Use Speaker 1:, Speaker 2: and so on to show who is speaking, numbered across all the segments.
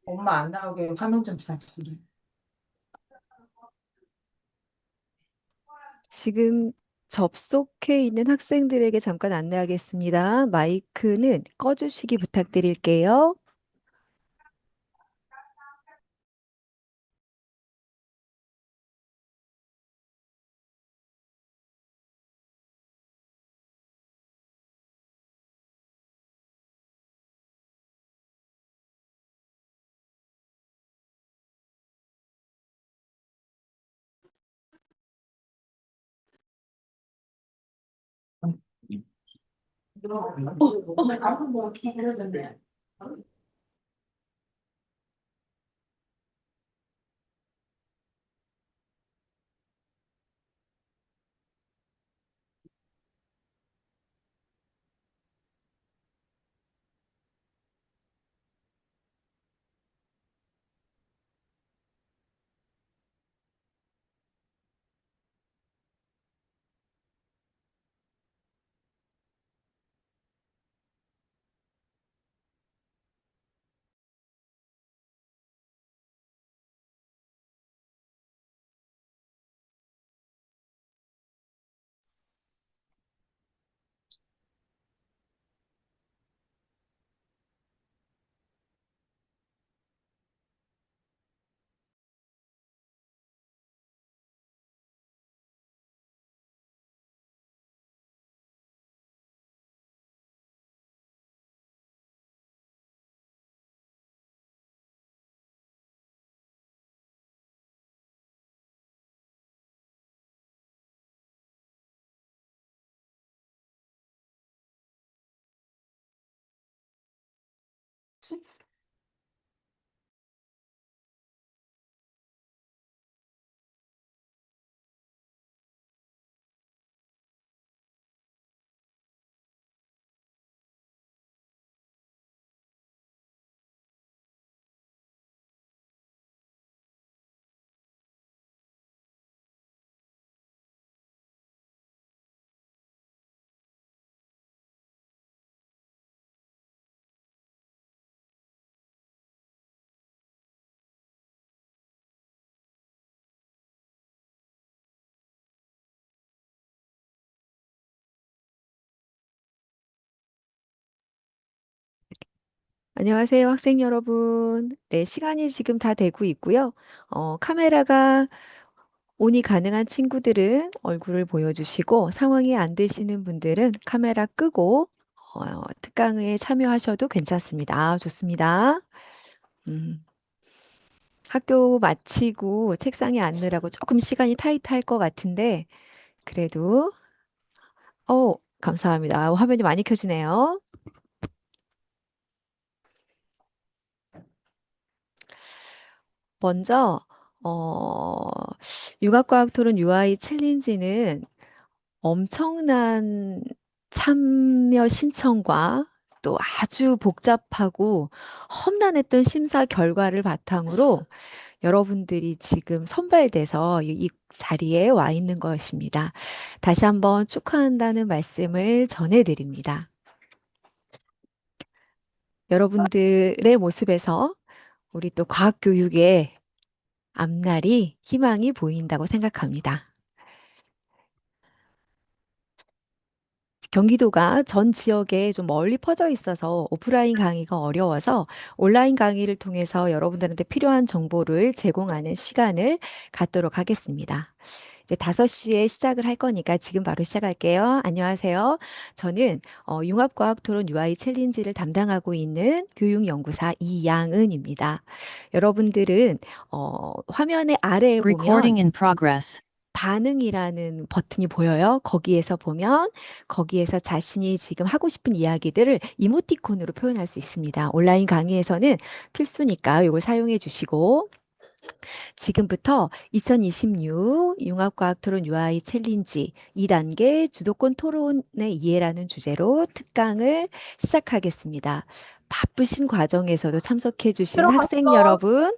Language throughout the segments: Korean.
Speaker 1: 엄마 안 나오게 화면 좀 잘 줄여.
Speaker 2: 지금 접속해 있는 학생들에게 잠깐 안내하겠습니다. 마이크는 꺼주시기 부탁드릴게요. 안녕하세요, 학생 여러분. 네, 시간이 지금 다 되고 있고요. 카메라가 온이 가능한 친구들은 얼굴을 보여주시고, 상황이 안 되시는 분들은 카메라 끄고, 특강에 참여하셔도 괜찮습니다. 아, 좋습니다. 음, 학교 마치고 책상에 앉느라고 조금 시간이 타이트할 것 같은데, 그래도, 감사합니다. 아, 화면이 많이 켜지네요. 먼저, 어, 융합과학 토론 UI 챌린지는 엄청난 참여 신청과 또 아주 복잡하고 험난했던 심사 결과를 바탕으로 여러분들이 지금 선발돼서 이 자리에 와 있는 것입니다. 다시 한번 축하한다는 말씀을 전해드립니다. 여러분들의 모습에서 우리 또 과학교육의 앞날이 희망이 보인다고 생각합니다. 경기도가 전 지역에 좀 멀리 퍼져 있어서 오프라인 강의가 어려워서 온라인 강의를 통해서 여러분들한테 필요한 정보를 제공하는 시간을 갖도록 하겠습니다. 이제 5시에 시작을 할 거니까 지금 바로 시작할게요. 안녕하세요. 저는 융합과학 토론 UI 챌린지를 담당하고 있는 교육연구사 이양은입니다. 여러분들은 화면의 아래에 보면
Speaker 3: Recording in progress.
Speaker 2: 반응이라는 버튼이 보여요. 거기에서 보면 거기에서 자신이 지금 하고 싶은 이야기들을 이모티콘으로 표현할 수 있습니다. 온라인 강의에서는 필수니까 이걸 사용해 주시고 지금부터 2026 융합과학 토론 UI 챌린지 2단계 주도권 토론의 이해라는 주제로 특강을 시작하겠습니다. 바쁘신 과정에서도 참석해 주신 학생 여러분,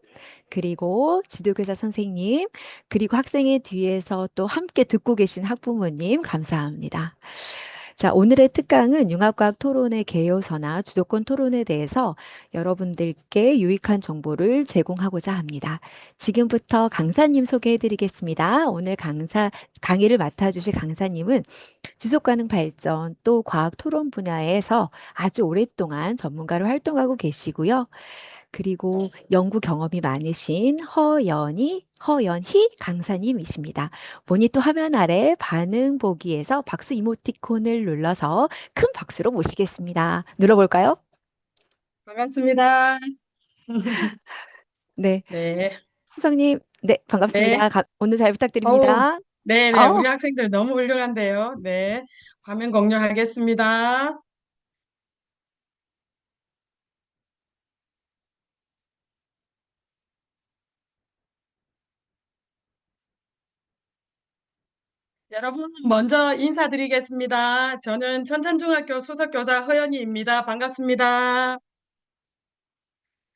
Speaker 2: 그리고 지도교사 선생님, 그리고 학생의 뒤에서 또 함께 듣고 계신 학부모님, 감사합니다. 자, 오늘의 특강은 융합과학 토론의 개요서나 주도권 토론에 대해서 여러분들께 유익한 정보를 제공하고자 합니다. 지금부터 강사님 소개해 드리겠습니다. 오늘 강의를 맡아주실 강사님은 지속가능 발전 또 과학 토론 분야에서 아주 오랫동안 전문가로 활동하고 계시고요. 그리고 연구 경험이 많으신 허연희 강사님이십니다. 모니터 화면 아래 반응 보기에서 박수 이모티콘을 눌러서 큰 박수로 모시겠습니다. 눌러볼까요?
Speaker 1: 반갑습니다.
Speaker 2: 네,
Speaker 1: 네,
Speaker 2: 수석님, 네,
Speaker 1: 네.
Speaker 2: 반갑습니다. 오늘 잘
Speaker 1: 어우,
Speaker 2: 부탁드립니다.
Speaker 1: 네네.
Speaker 2: 어,
Speaker 1: 우리 학생들 너무 훌륭한데요. 네. 화면 공유하겠습니다. 여러분, 먼저 인사드리겠습니다. 저는 천천중학교 수석교사 허연희입니다. 반갑습니다.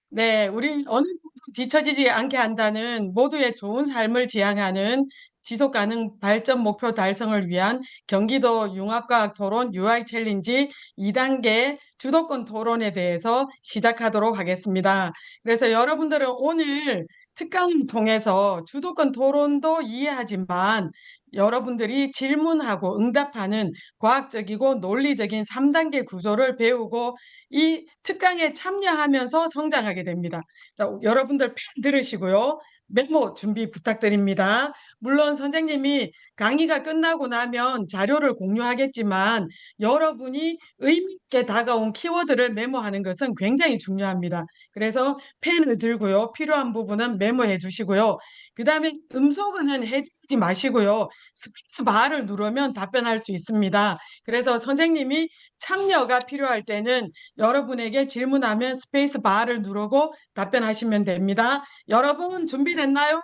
Speaker 1: 네, 우리 어느 누구도 뒤처지지 않게 한다는 모두의 좋은 삶을 지향하는 지속 가능 발전 목표 달성을 위한 경기도 융합과학 토론 UI 챌린지 2단계 주도권 토론에 대해서 시작하도록 하겠습니다. 그래서 여러분들은 오늘 특강을 통해서 주도권 토론도 이해하지만 여러분들이 질문하고 응답하는 과학적이고 논리적인 3단계 구조를 배우고 이 특강에 참여하면서 성장하게 됩니다. 자, 여러분들 펜 들으시고요. 메모 준비 부탁드립니다. 물론 선생님이 강의가 끝나고 나면 자료를 공유하겠지만 여러분이 의미 있게 다가온 키워드를 메모하는 것은 굉장히 중요합니다. 그래서 펜을 들고요. 필요한 부분은 메모해 주시고요. 그 다음에 음소거는 해주지 마시고요. 스페이스 바를 누르면 답변할 수 있습니다. 그래서 선생님이 참여가 필요할 때는 여러분에게 질문하면 스페이스 바를 누르고 답변하시면 됩니다. 여러분 준비됐나요?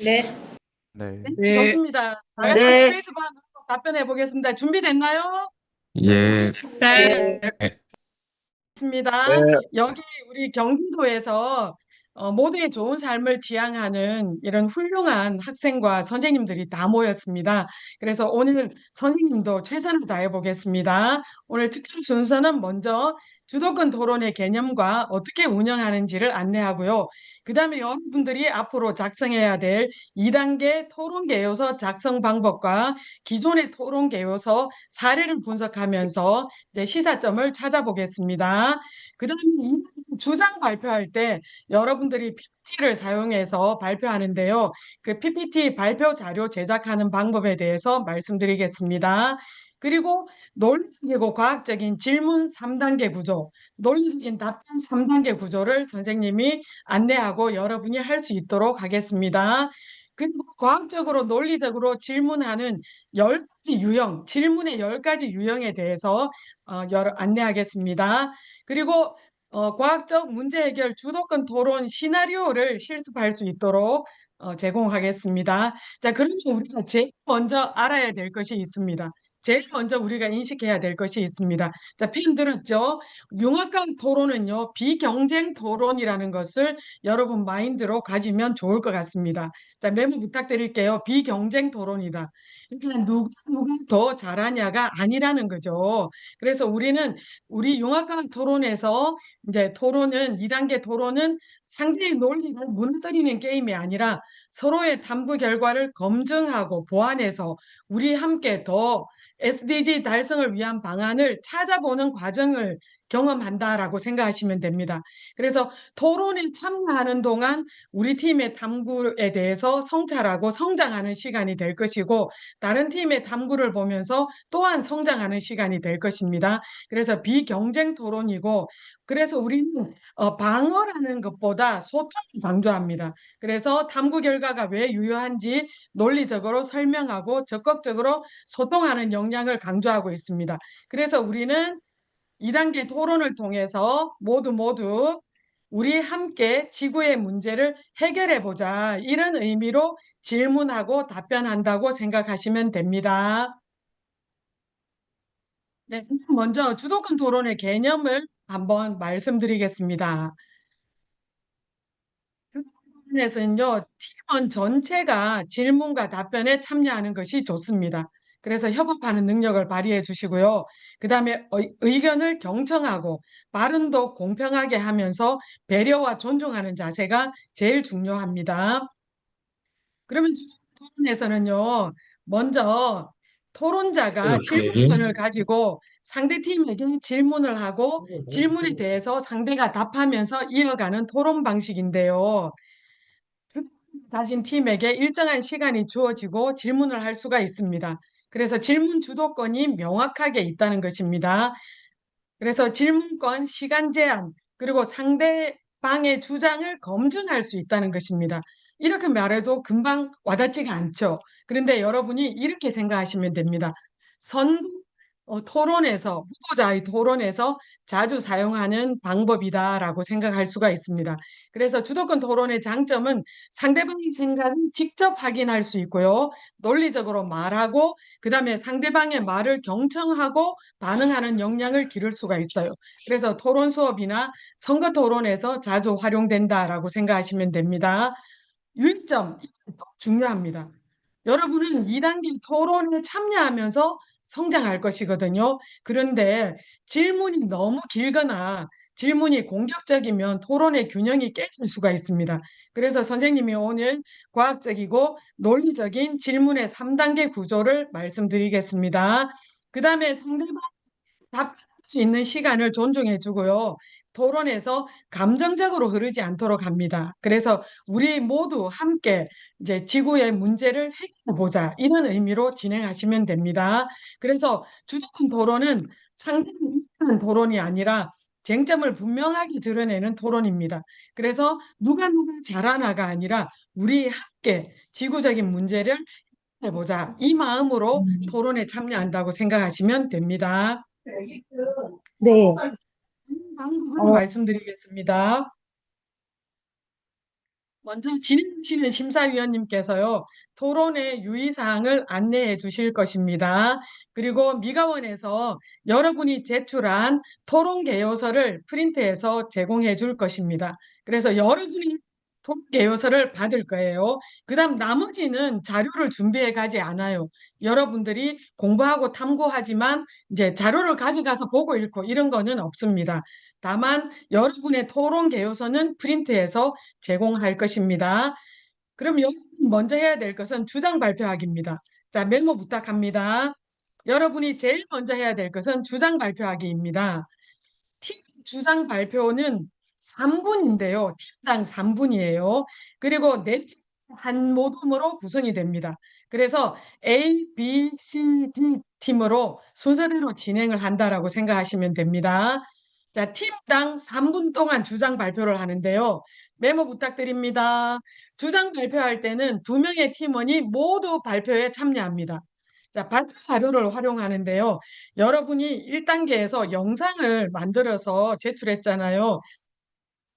Speaker 4: 네,
Speaker 5: 네,
Speaker 1: 네, 좋습니다. 다 같이
Speaker 4: 네.
Speaker 1: 스페이스 바 누르고 답변해 보겠습니다. 준비됐나요?
Speaker 5: 예,
Speaker 4: 네.
Speaker 1: 있습니다. 여기 우리 경기도에서 모두의 좋은 삶을 지향하는 이런 훌륭한 학생과 선생님들이 다 모였습니다. 그래서 오늘 선생님도 최선을 다해 보겠습니다. 오늘 특강 순서는 먼저 주도권 토론의 개념과 어떻게 운영하는지를 안내하고요. 그 다음에 여러분들이 앞으로 작성해야 될 2단계 토론 개요서 작성 방법과 기존의 토론 개요서 사례를 분석하면서 이제 시사점을 찾아보겠습니다. 그 다음에 이 주장 발표할 때 여러분들이 PPT를 사용해서 발표하는데요. 그 PPT 발표 자료 제작하는 방법에 대해서 말씀드리겠습니다. 그리고 논리적이고 과학적인 질문 3단계 구조, 논리적인 답변 3단계 구조를 선생님이 안내하고 여러분이 할 수 있도록 하겠습니다. 그리고 과학적으로 논리적으로 질문하는 10가지 유형, 질문의 10가지 유형에 대해서 안내하겠습니다. 그리고 과학적 문제 해결 주도권 토론 시나리오를 실습할 수 있도록 제공하겠습니다. 자, 그러면 우리가 제일 먼저 알아야 될 것이 있습니다. 제일 먼저 우리가 인식해야 될 것이 있습니다. 자, 펜 들었죠? 융합학 토론은요, 비경쟁 토론이라는 것을 여러분 마인드로 가지면 좋을 것 같습니다. 자, 메모 부탁드릴게요. 비경쟁 토론이다. 그러니까 누가 더 잘하냐가 아니라는 거죠. 그래서 우리 융합학 토론에서 이제 토론은 2단계 토론은 상대의 논리를 무너뜨리는 게임이 아니라 서로의 탐구 결과를 검증하고 보완해서 우리 함께 더 SDG 달성을 위한 방안을 찾아보는 과정을 경험한다라고 생각하시면 됩니다. 그래서 토론에 참여하는 동안 우리 팀의 탐구에 대해서 성찰하고 성장하는 시간이 될 것이고 다른 팀의 탐구를 보면서 또한 성장하는 시간이 될 것입니다. 그래서 비경쟁 토론이고 그래서 우리는 방어라는 것보다 소통을 강조합니다. 그래서 탐구 결과가 왜 유효한지 논리적으로 설명하고 적극적으로 소통하는 역량을 강조하고 있습니다. 그래서 우리는 2단계 토론을 통해서 모두 우리 함께 지구의 문제를 해결해 보자. 이런 의미로 질문하고 답변한다고 생각하시면 됩니다. 네, 먼저 주도권 토론의 개념을 한번 말씀드리겠습니다. 에서는요, 팀원 전체가 질문과 답변에 참여하는 것이 좋습니다. 그래서 협업하는 능력을 발휘해 주시고요. 그 다음에 의견을 경청하고 발언도 공평하게 하면서 배려와 존중하는 자세가 제일 중요합니다. 그러면 토론에서는요, 먼저 토론자가 질문권을 가지고 상대 팀에게 질문을 하고 질문에 대해서 상대가 답하면서 이어가는 토론 방식인데요. 가진 팀에게 일정한 시간이 주어지고 질문을 할 수가 있습니다. 그래서 질문 주도권이 명확하게 있다는 것입니다. 그래서 질문권, 시간 제한, 그리고 상대방의 주장을 검증할 수 있다는 것입니다. 이렇게 말해도 금방 와닿지가 않죠. 그런데 여러분이 이렇게 생각하시면 됩니다. 선거 토론에서, 후보자의 토론에서 자주 사용하는 방법이다라고 생각할 수가 있습니다. 그래서 주도권 토론의 장점은 상대방의 생각을 직접 확인할 수 있고요. 논리적으로 말하고, 그 다음에 상대방의 말을 경청하고 반응하는 역량을 기를 수가 있어요. 그래서 토론 수업이나 선거 토론에서 자주 활용된다라고 생각하시면 됩니다. 유의점, 이게 또 중요합니다. 여러분은 2단계 토론에 참여하면서 성장할 것이거든요. 그런데 질문이 너무 길거나 질문이 공격적이면 토론의 균형이 깨질 수가 있습니다. 그래서 선생님이 오늘 과학적이고 논리적인 질문의 3단계 구조를 말씀드리겠습니다. 그 다음에 상대방 답할 수 있는 시간을 존중해 주고요. 토론에서 감정적으로 흐르지 않도록 합니다. 그래서 우리 모두 함께 이제 지구의 문제를 해결해 보자. 이런 의미로 진행하시면 됩니다. 그래서 주도권 토론은 상대를 이기는 토론이 아니라 쟁점을 분명하게 드러내는 토론입니다. 그래서 누가 잘하나가 아니라 우리 함께 지구적인 문제를 해결해 보자. 이 마음으로 토론에 참여한다고 생각하시면 됩니다.
Speaker 3: 네.
Speaker 1: 방법을 말씀드리겠습니다. 먼저 진행하시는 심사위원님께서요, 토론의 유의사항을 안내해 주실 것입니다. 그리고 미가원에서 여러분이 제출한 토론 개요서를 프린트해서 제공해 줄 것입니다. 그래서 여러분이 통계 요소를 받을 거예요. 그다음 나머지는 자료를 준비해 가지 않아요. 여러분들이 공부하고 탐구하지만 이제 자료를 가져가서 보고 읽고 이런 거는 없습니다. 다만 여러분의 토론 개요소는 프린트해서 제공할 것입니다. 그럼 여러분 먼저 해야 될 것은 주장 발표하기입니다. 자, 메모 부탁합니다. 여러분이 제일 먼저 해야 될 것은 주장 발표하기입니다. 팀 주장 발표는 3분인데요. 팀당 3분이에요. 그리고 네 팀 한 모둠으로 구성이 됩니다. 그래서 A, B, C, D 팀으로 순서대로 진행을 한다라고 생각하시면 됩니다. 자, 팀당 3분 동안 주장 발표를 하는데요. 메모 부탁드립니다. 주장 발표할 때는 2명의 팀원이 모두 발표에 참여합니다. 자, 발표 자료를 활용하는데요. 여러분이 1단계에서 영상을 만들어서 제출했잖아요.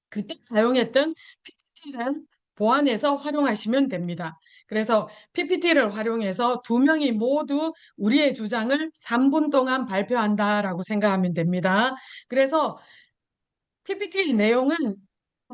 Speaker 1: 그때 사용했던 PPT를 보완해서 활용하시면 됩니다. 그래서 PPT를 활용해서 2명이 모두 우리의 주장을 3분 동안 발표한다라고 생각하면 됩니다. 그래서 PPT 내용은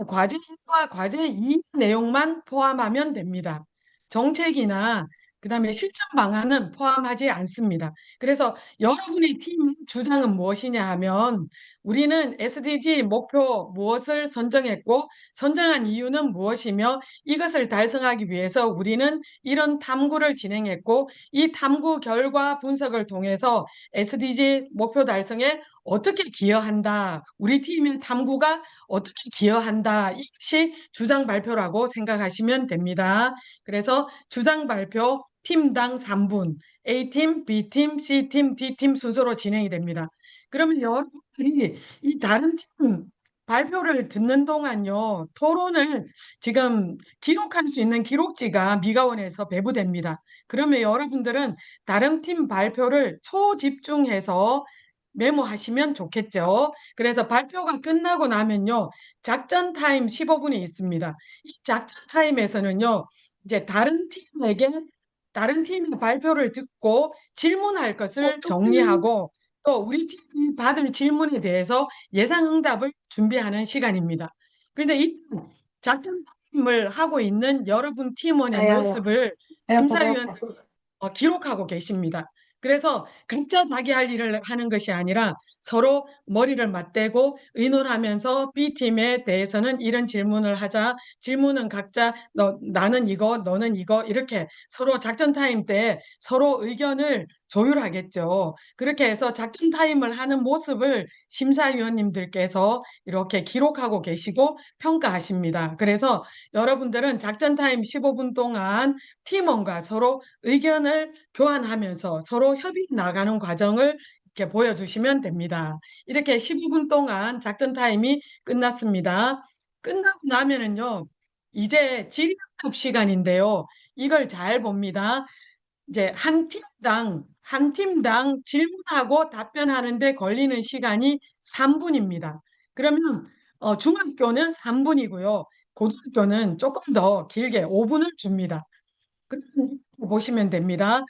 Speaker 1: 과제 1과 과제 2 내용만 포함하면 됩니다. 정책이나 그다음에 실천 방안은 포함하지 않습니다. 그래서 여러분의 팀 주장은 무엇이냐 하면 우리는 SDG 목표 무엇을 선정했고 선정한 이유는 무엇이며 이것을 달성하기 위해서 우리는 이런 탐구를 진행했고 이 탐구 결과 분석을 통해서 SDG 목표 달성에 어떻게 기여한다. 우리 팀의 탐구가 어떻게 기여한다. 이것이 주장 발표라고 생각하시면 됩니다. 그래서 주장 발표 팀당 3분, A팀, B팀, C팀, D팀 순서로 진행이 됩니다. 그러면 여러분들이 이 다른 팀 발표를 듣는 동안요, 토론을 지금 기록할 수 있는 기록지가 미가원에서 배부됩니다. 그러면 여러분들은 다른 팀 발표를 초집중해서 메모하시면 좋겠죠. 그래서 발표가 끝나고 나면요, 작전 타임 15분이 있습니다. 이 작전 타임에서는요, 이제 다른 팀의 발표를 듣고 질문할 것을 정리하고 또 우리 팀이 받을 질문에 대해서 예상 응답을 준비하는 시간입니다. 그런데 이 작전 타임을 하고 있는 여러분 팀원의 모습을 심사위원 기록하고 계십니다. 그래서 각자 자기 할 일을 하는 것이 아니라 서로 머리를 맞대고 의논하면서 B팀에 대해서는 이런 질문을 하자. 질문은 각자 나는 이거, 너는 이거 이렇게 서로 작전 타임 때 서로 의견을 조율하겠죠. 그렇게 해서 작전 타임을 하는 모습을 심사위원님들께서 이렇게 기록하고 계시고 평가하십니다. 그래서 여러분들은 작전 타임 15분 동안 팀원과 서로 의견을 교환하면서 서로 협의 나가는 과정을 이렇게 보여주시면 됩니다. 이렇게 15분 동안 작전 타임이 끝났습니다. 끝나고 나면은요, 이제 질의응답 시간인데요. 이걸 잘 봅니다. 이제 한 팀당 질문하고 답변하는데 걸리는 시간이 3분입니다. 그러면 중학교는 3분이고요. 고등학교는 조금 더 길게 5분을 줍니다. 그래서 이렇게 보시면 됩니다.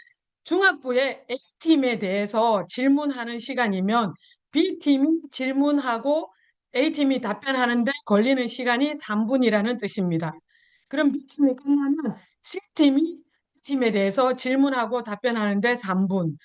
Speaker 1: 중학부의 A팀에 대해서 질문하는 시간이면 B팀이 질문하고 A팀이 답변하는데 걸리는 시간이 3분이라는 뜻입니다. 그럼 B팀이 끝나면 C팀이 A팀에 대해서 질문하고 답변하는데 3분,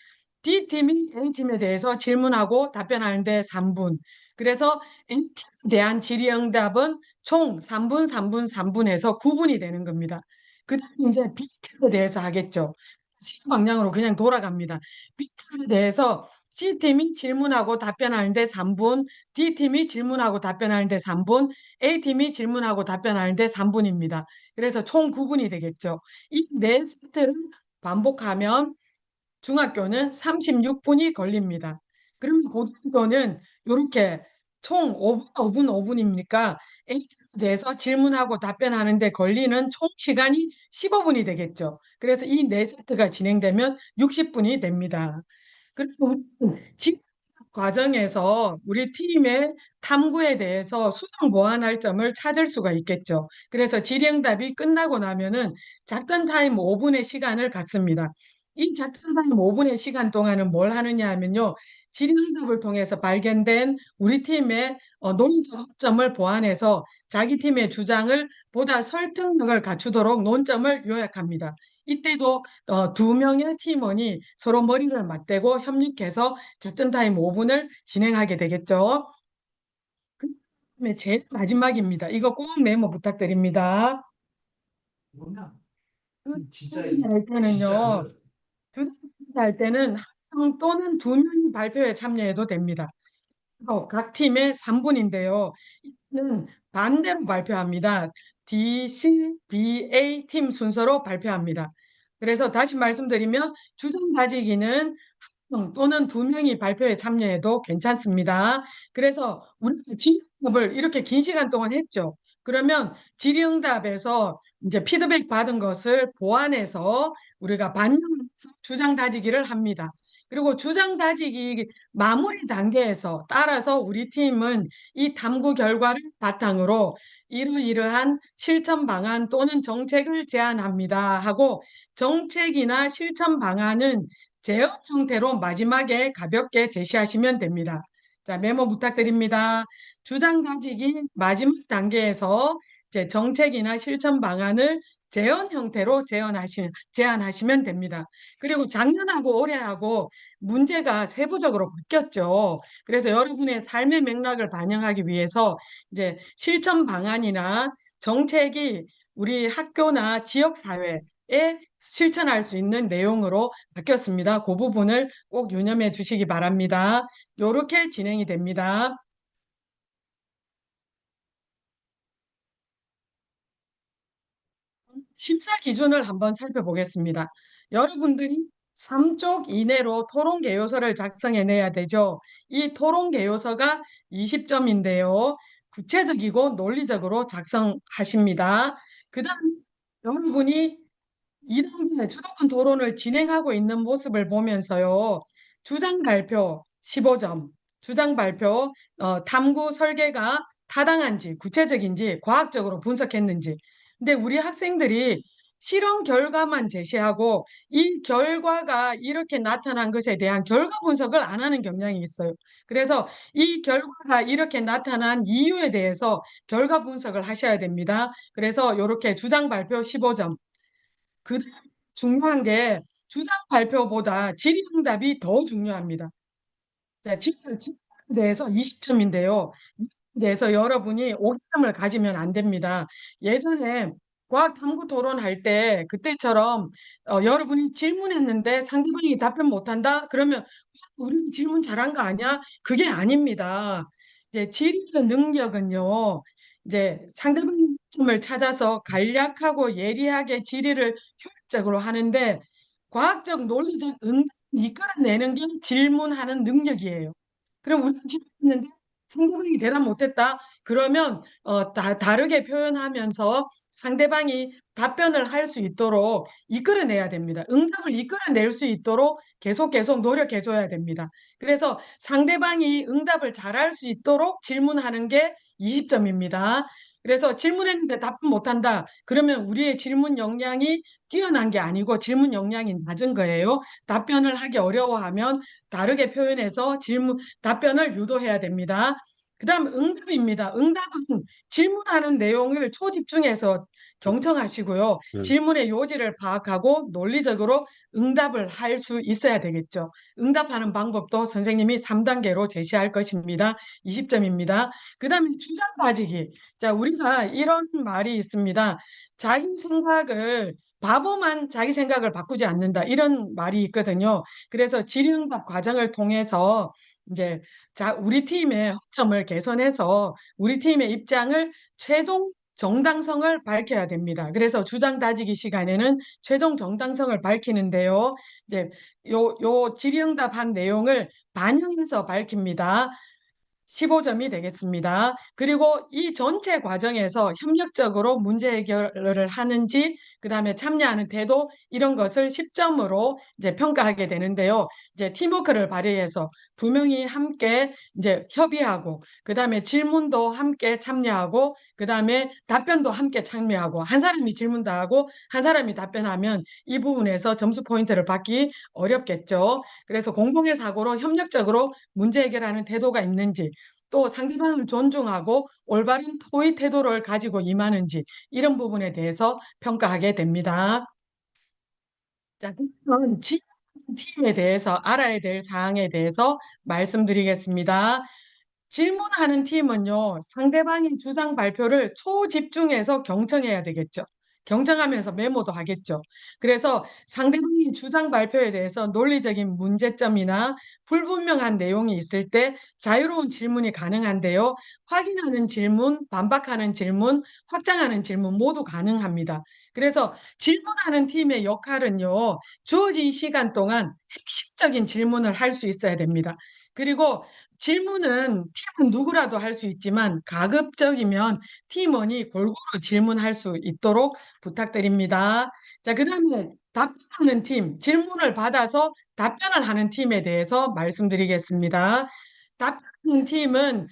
Speaker 1: D팀이 A팀에 대해서 질문하고 답변하는데 3분. 그래서 A팀에 대한 질의응답은 총 3분, 3분, 3분에서 9분이 되는 겁니다. 그다음에 이제 B팀에 대해서 하겠죠. C 방향으로 그냥 돌아갑니다. B팀에 대해서 C팀이 질문하고 답변하는데 3분, D팀이 질문하고 답변하는데 3분, A팀이 질문하고 답변하는데 3분입니다. 그래서 총 9분이 되겠죠. 이 네 세트를 반복하면 중학교는 36분이 걸립니다. 그러면 고등학교는 이렇게 총 5분, 5분, 5분입니까? A팀에 대해서 질문하고 답변하는데 걸리는 총 시간이 15분이 되겠죠. 그래서 이 네 세트가 진행되면 60분이 됩니다. 그래서 우리는 집 과정에서 우리 팀의 탐구에 대해서 수정 보완할 점을 찾을 수가 있겠죠. 그래서 질의응답이 끝나고 나면은 작전 타임 5분의 시간을 갖습니다. 이 작전 타임 5분의 시간 동안은 뭘 하느냐 하면요. 질의응답을 통해서 발견된 우리 팀의 논리적 허점을 보완해서 자기 팀의 주장을 보다 설득력을 갖추도록 논점을 요약합니다. 이때도 두 명의 팀원이 서로 머리를 맞대고 협력해서 작전 타임 5분을 진행하게 되겠죠. 그다음에 제일 마지막입니다. 이거 꼭 메모 부탁드립니다. 할 때는요, 할 때는 한 명 또는 두 명이 발표에 참여해도 됩니다. 각 팀의 3분인데요. 이는 반대로 발표합니다. D, C, B, A 팀 순서로 발표합니다. 그래서 다시 말씀드리면 주장 가지기는 한 명 또는 두 명이 발표에 참여해도 괜찮습니다. 그래서 우리가 질의응답을 이렇게 긴 시간 동안 했죠. 그러면 질의응답에서 이제 피드백 받은 것을 보완해서 우리가 반영해서 주장 다지기를 합니다. 그리고 주장 다지기 마무리 단계에서 따라서 우리 팀은 이 탐구 결과를 바탕으로 이러이러한 실천 방안 또는 정책을 제안합니다 하고 정책이나 실천 방안은 제언 형태로 마지막에 가볍게 제시하시면 됩니다. 자, 메모 부탁드립니다. 주장 다지기 마지막 단계에서 이제 정책이나 실천 방안을 제언 형태로 제안하시면 됩니다. 그리고 작년하고 올해하고 문제가 세부적으로 바뀌었죠. 그래서 여러분의 삶의 맥락을 반영하기 위해서 이제 실천 방안이나 정책이 우리 학교나 지역 사회에 실천할 수 있는 내용으로 바뀌었습니다. 그 부분을 꼭 유념해 주시기 바랍니다. 이렇게 진행이 됩니다. 심사 기준을 한번 살펴보겠습니다. 여러분들이 3쪽 이내로 토론 개요서를 작성해내야 되죠. 이 토론 개요서가 20점인데요. 구체적이고 논리적으로 작성하십니다. 그 다음에 여러분이 2단계 주도권 토론을 진행하고 있는 모습을 보면서요. 주장 발표 15점, 주장 발표 탐구 설계가 타당한지, 구체적인지, 과학적으로 분석했는지. 근데 우리 학생들이 실험 결과만 제시하고 이 결과가 이렇게 나타난 것에 대한 결과 분석을 안 하는 경향이 있어요. 그래서 이 결과가 이렇게 나타난 이유에 대해서 결과 분석을 하셔야 됩니다. 그래서 이렇게 주장 발표 15점. 그 다음 중요한 게 주장 발표보다 질의응답이 더 중요합니다. 자, 질의에 대해서 20점인데요. 이에 대해서 여러분이 오기감을 가지면 안 됩니다. 예전에 과학 탐구 토론할 때 그때처럼 여러분이 질문했는데 상대방이 답변 못한다? 그러면 우리 질문 잘한 거 아니야? 그게 아닙니다. 이제 질의의 능력은요. 이제 상대방의 점을 찾아서 간략하고 예리하게 질의를 효율적으로 하는데 과학적 논리적 응답을 이끌어내는 게 질문하는 능력이에요. 그럼 우리가 질문했는데 상대방이 대답 못했다. 그러면 다르게 표현하면서 상대방이 답변을 할 수 있도록 이끌어내야 됩니다. 응답을 이끌어낼 수 있도록 계속 노력해 줘야 됩니다. 그래서 상대방이 응답을 잘할 수 있도록 질문하는 게 20점입니다. 그래서 질문했는데 답변 못한다. 그러면 우리의 질문 역량이 뛰어난 게 아니고 질문 역량이 낮은 거예요. 답변을 하기 어려워하면 다르게 표현해서 답변을 유도해야 됩니다. 그 다음 응답입니다. 응답은 질문하는 내용을 초집중해서 경청하시고요. 질문의 요지를 파악하고 논리적으로 응답을 할 수 있어야 되겠죠. 응답하는 방법도 선생님이 3단계로 제시할 것입니다. 20점입니다. 그 다음에 주장 가지기. 자, 우리가 이런 말이 있습니다. 바보만 자기 생각을 바꾸지 않는다. 이런 말이 있거든요. 그래서 질의응답 과정을 통해서 이제 우리 팀의 허점을 개선해서 우리 팀의 입장을 최종 정당성을 밝혀야 됩니다. 그래서 주장 다지기 시간에는 최종 정당성을 밝히는데요. 이제 요 질의응답한 내용을 반영해서 밝힙니다. 15점이 되겠습니다. 그리고 이 전체 과정에서 협력적으로 문제 해결을 하는지, 그다음에 참여하는 태도 이런 것을 10점으로 이제 평가하게 되는데요. 이제 팀워크를 발휘해서 두 명이 함께 이제 협의하고, 그다음에 질문도 함께 참여하고, 그다음에 답변도 함께 참여하고, 한 사람이 질문도 하고 한 사람이 답변하면 이 부분에서 점수 포인트를 받기 어렵겠죠. 그래서 공동의 사고로 협력적으로 문제 해결하는 태도가 있는지, 또 상대방을 존중하고 올바른 토의 태도를 가지고 임하는지 이런 부분에 대해서 평가하게 됩니다. 자, 그러면 팀에 대해서 알아야 될 사항에 대해서 말씀드리겠습니다. 질문하는 팀은요, 상대방의 주장 발표를 초집중해서 경청해야 되겠죠. 경청하면서 메모도 하겠죠. 그래서 상대방의 주장 발표에 대해서 논리적인 문제점이나 불분명한 내용이 있을 때 자유로운 질문이 가능한데요. 확인하는 질문, 반박하는 질문, 확장하는 질문 모두 가능합니다. 그래서 질문하는 팀의 역할은요, 주어진 시간 동안 핵심적인 질문을 할 수 있어야 됩니다. 그리고 질문은 팀은 누구라도 할 수 있지만 가급적이면 팀원이 골고루 질문할 수 있도록 부탁드립니다. 자, 그다음에 답변하는 팀, 질문을 받아서 답변을 하는 팀에 대해서 말씀드리겠습니다. 답변하는 팀은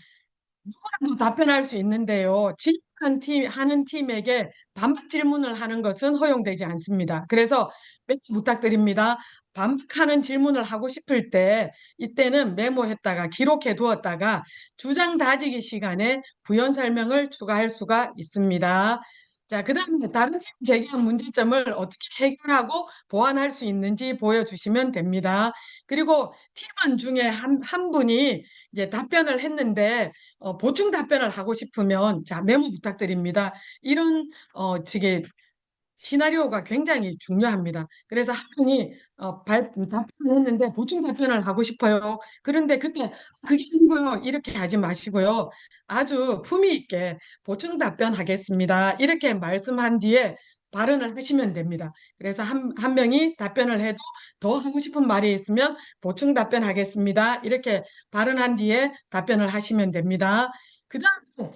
Speaker 1: 누구라도 답변할 수 있는데요. 질문한 하는 팀에게 반박 질문을 하는 것은 허용되지 않습니다. 그래서 메모 부탁드립니다. 반박하는 질문을 하고 싶을 때 이때는 메모했다가 기록해 두었다가 주장 다지기 시간에 부연 설명을 추가할 수가 있습니다. 자, 그다음에 다른 팀 제기한 문제점을 어떻게 해결하고 보완할 수 있는지 보여주시면 됩니다. 그리고 팀원 중에 한 분이 이제 답변을 했는데 보충 답변을 하고 싶으면 자, 메모 부탁드립니다. 이런 저게 시나리오가 굉장히 중요합니다. 그래서 한 분이 답변을 했는데 보충 답변을 하고 싶어요. 그런데 그때 그게 아니고요. 이렇게 하지 마시고요. 아주 품위 있게 보충 답변하겠습니다. 이렇게 말씀한 뒤에 발언을 하시면 됩니다. 그래서 한 명이 답변을 해도 더 하고 싶은 말이 있으면 보충 답변하겠습니다. 이렇게 발언한 뒤에 답변을 하시면 됩니다. 그다음에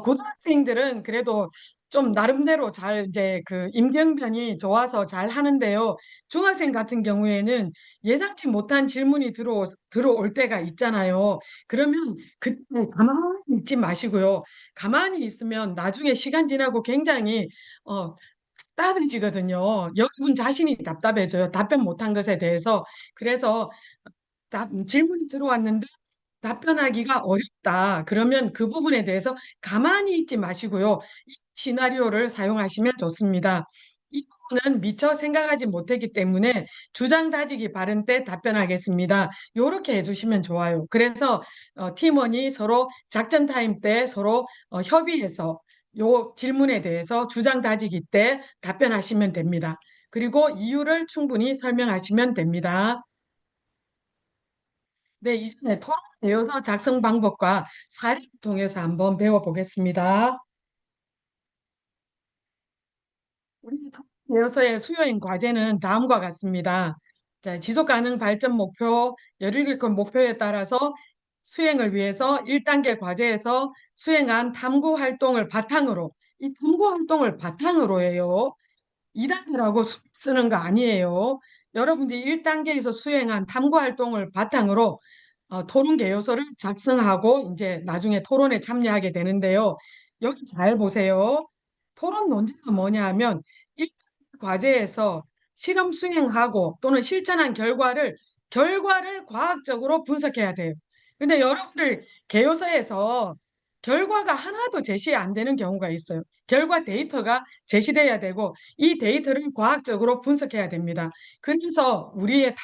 Speaker 1: 고등학생들은 그래도 좀 나름대로 잘 이제 그 임경변이 좋아서 잘 하는데요. 중학생 같은 경우에는 예상치 못한 질문이 들어올 때가 있잖아요. 그러면 그때 가만히 있지 마시고요. 가만히 있으면 나중에 시간 지나고 굉장히 어, 답답해지거든요. 여러분 자신이 답답해져요. 답변 못한 것에 대해서. 그래서 질문이 들어왔는데 답변하기가 어렵다. 그러면 그 부분에 대해서 가만히 있지 마시고요. 이 시나리오를 사용하시면 좋습니다. 이 부분은 미처 생각하지 못했기 때문에 주장 다지기 발언 때 답변하겠습니다. 이렇게 해주시면 좋아요. 그래서 팀원이 서로 작전 타임 때 서로 협의해서 요 질문에 대해서 주장 다지기 때 답변하시면 됩니다. 그리고 이유를 충분히 설명하시면 됩니다. 네, 이제 토론 대여서 작성 방법과 사례를 통해서 한번 배워보겠습니다. 우리 토론 대여서의 수요인 과제는 다음과 같습니다. 자, 지속가능 발전 목표, 17개 목표에 따라서 수행을 위해서 1단계 과제에서 수행한 탐구 활동을 바탕으로, 이 탐구 활동을 바탕으로 해요. 2단계라고 쓰는 거 아니에요. 여러분들이 1단계에서 수행한 탐구 활동을 바탕으로 토론 개요소를 작성하고 이제 나중에 토론에 참여하게 되는데요. 여기 잘 보세요. 토론 논제가 뭐냐 하면 1단계 과제에서 실험 수행하고 또는 실천한 결과를 과학적으로 분석해야 돼요. 근데 여러분들 개요서에서 결과가 하나도 제시 안 되는 경우가 있어요. 결과 데이터가 제시돼야 되고 이 데이터를 과학적으로 분석해야 됩니다. 그래서 우리의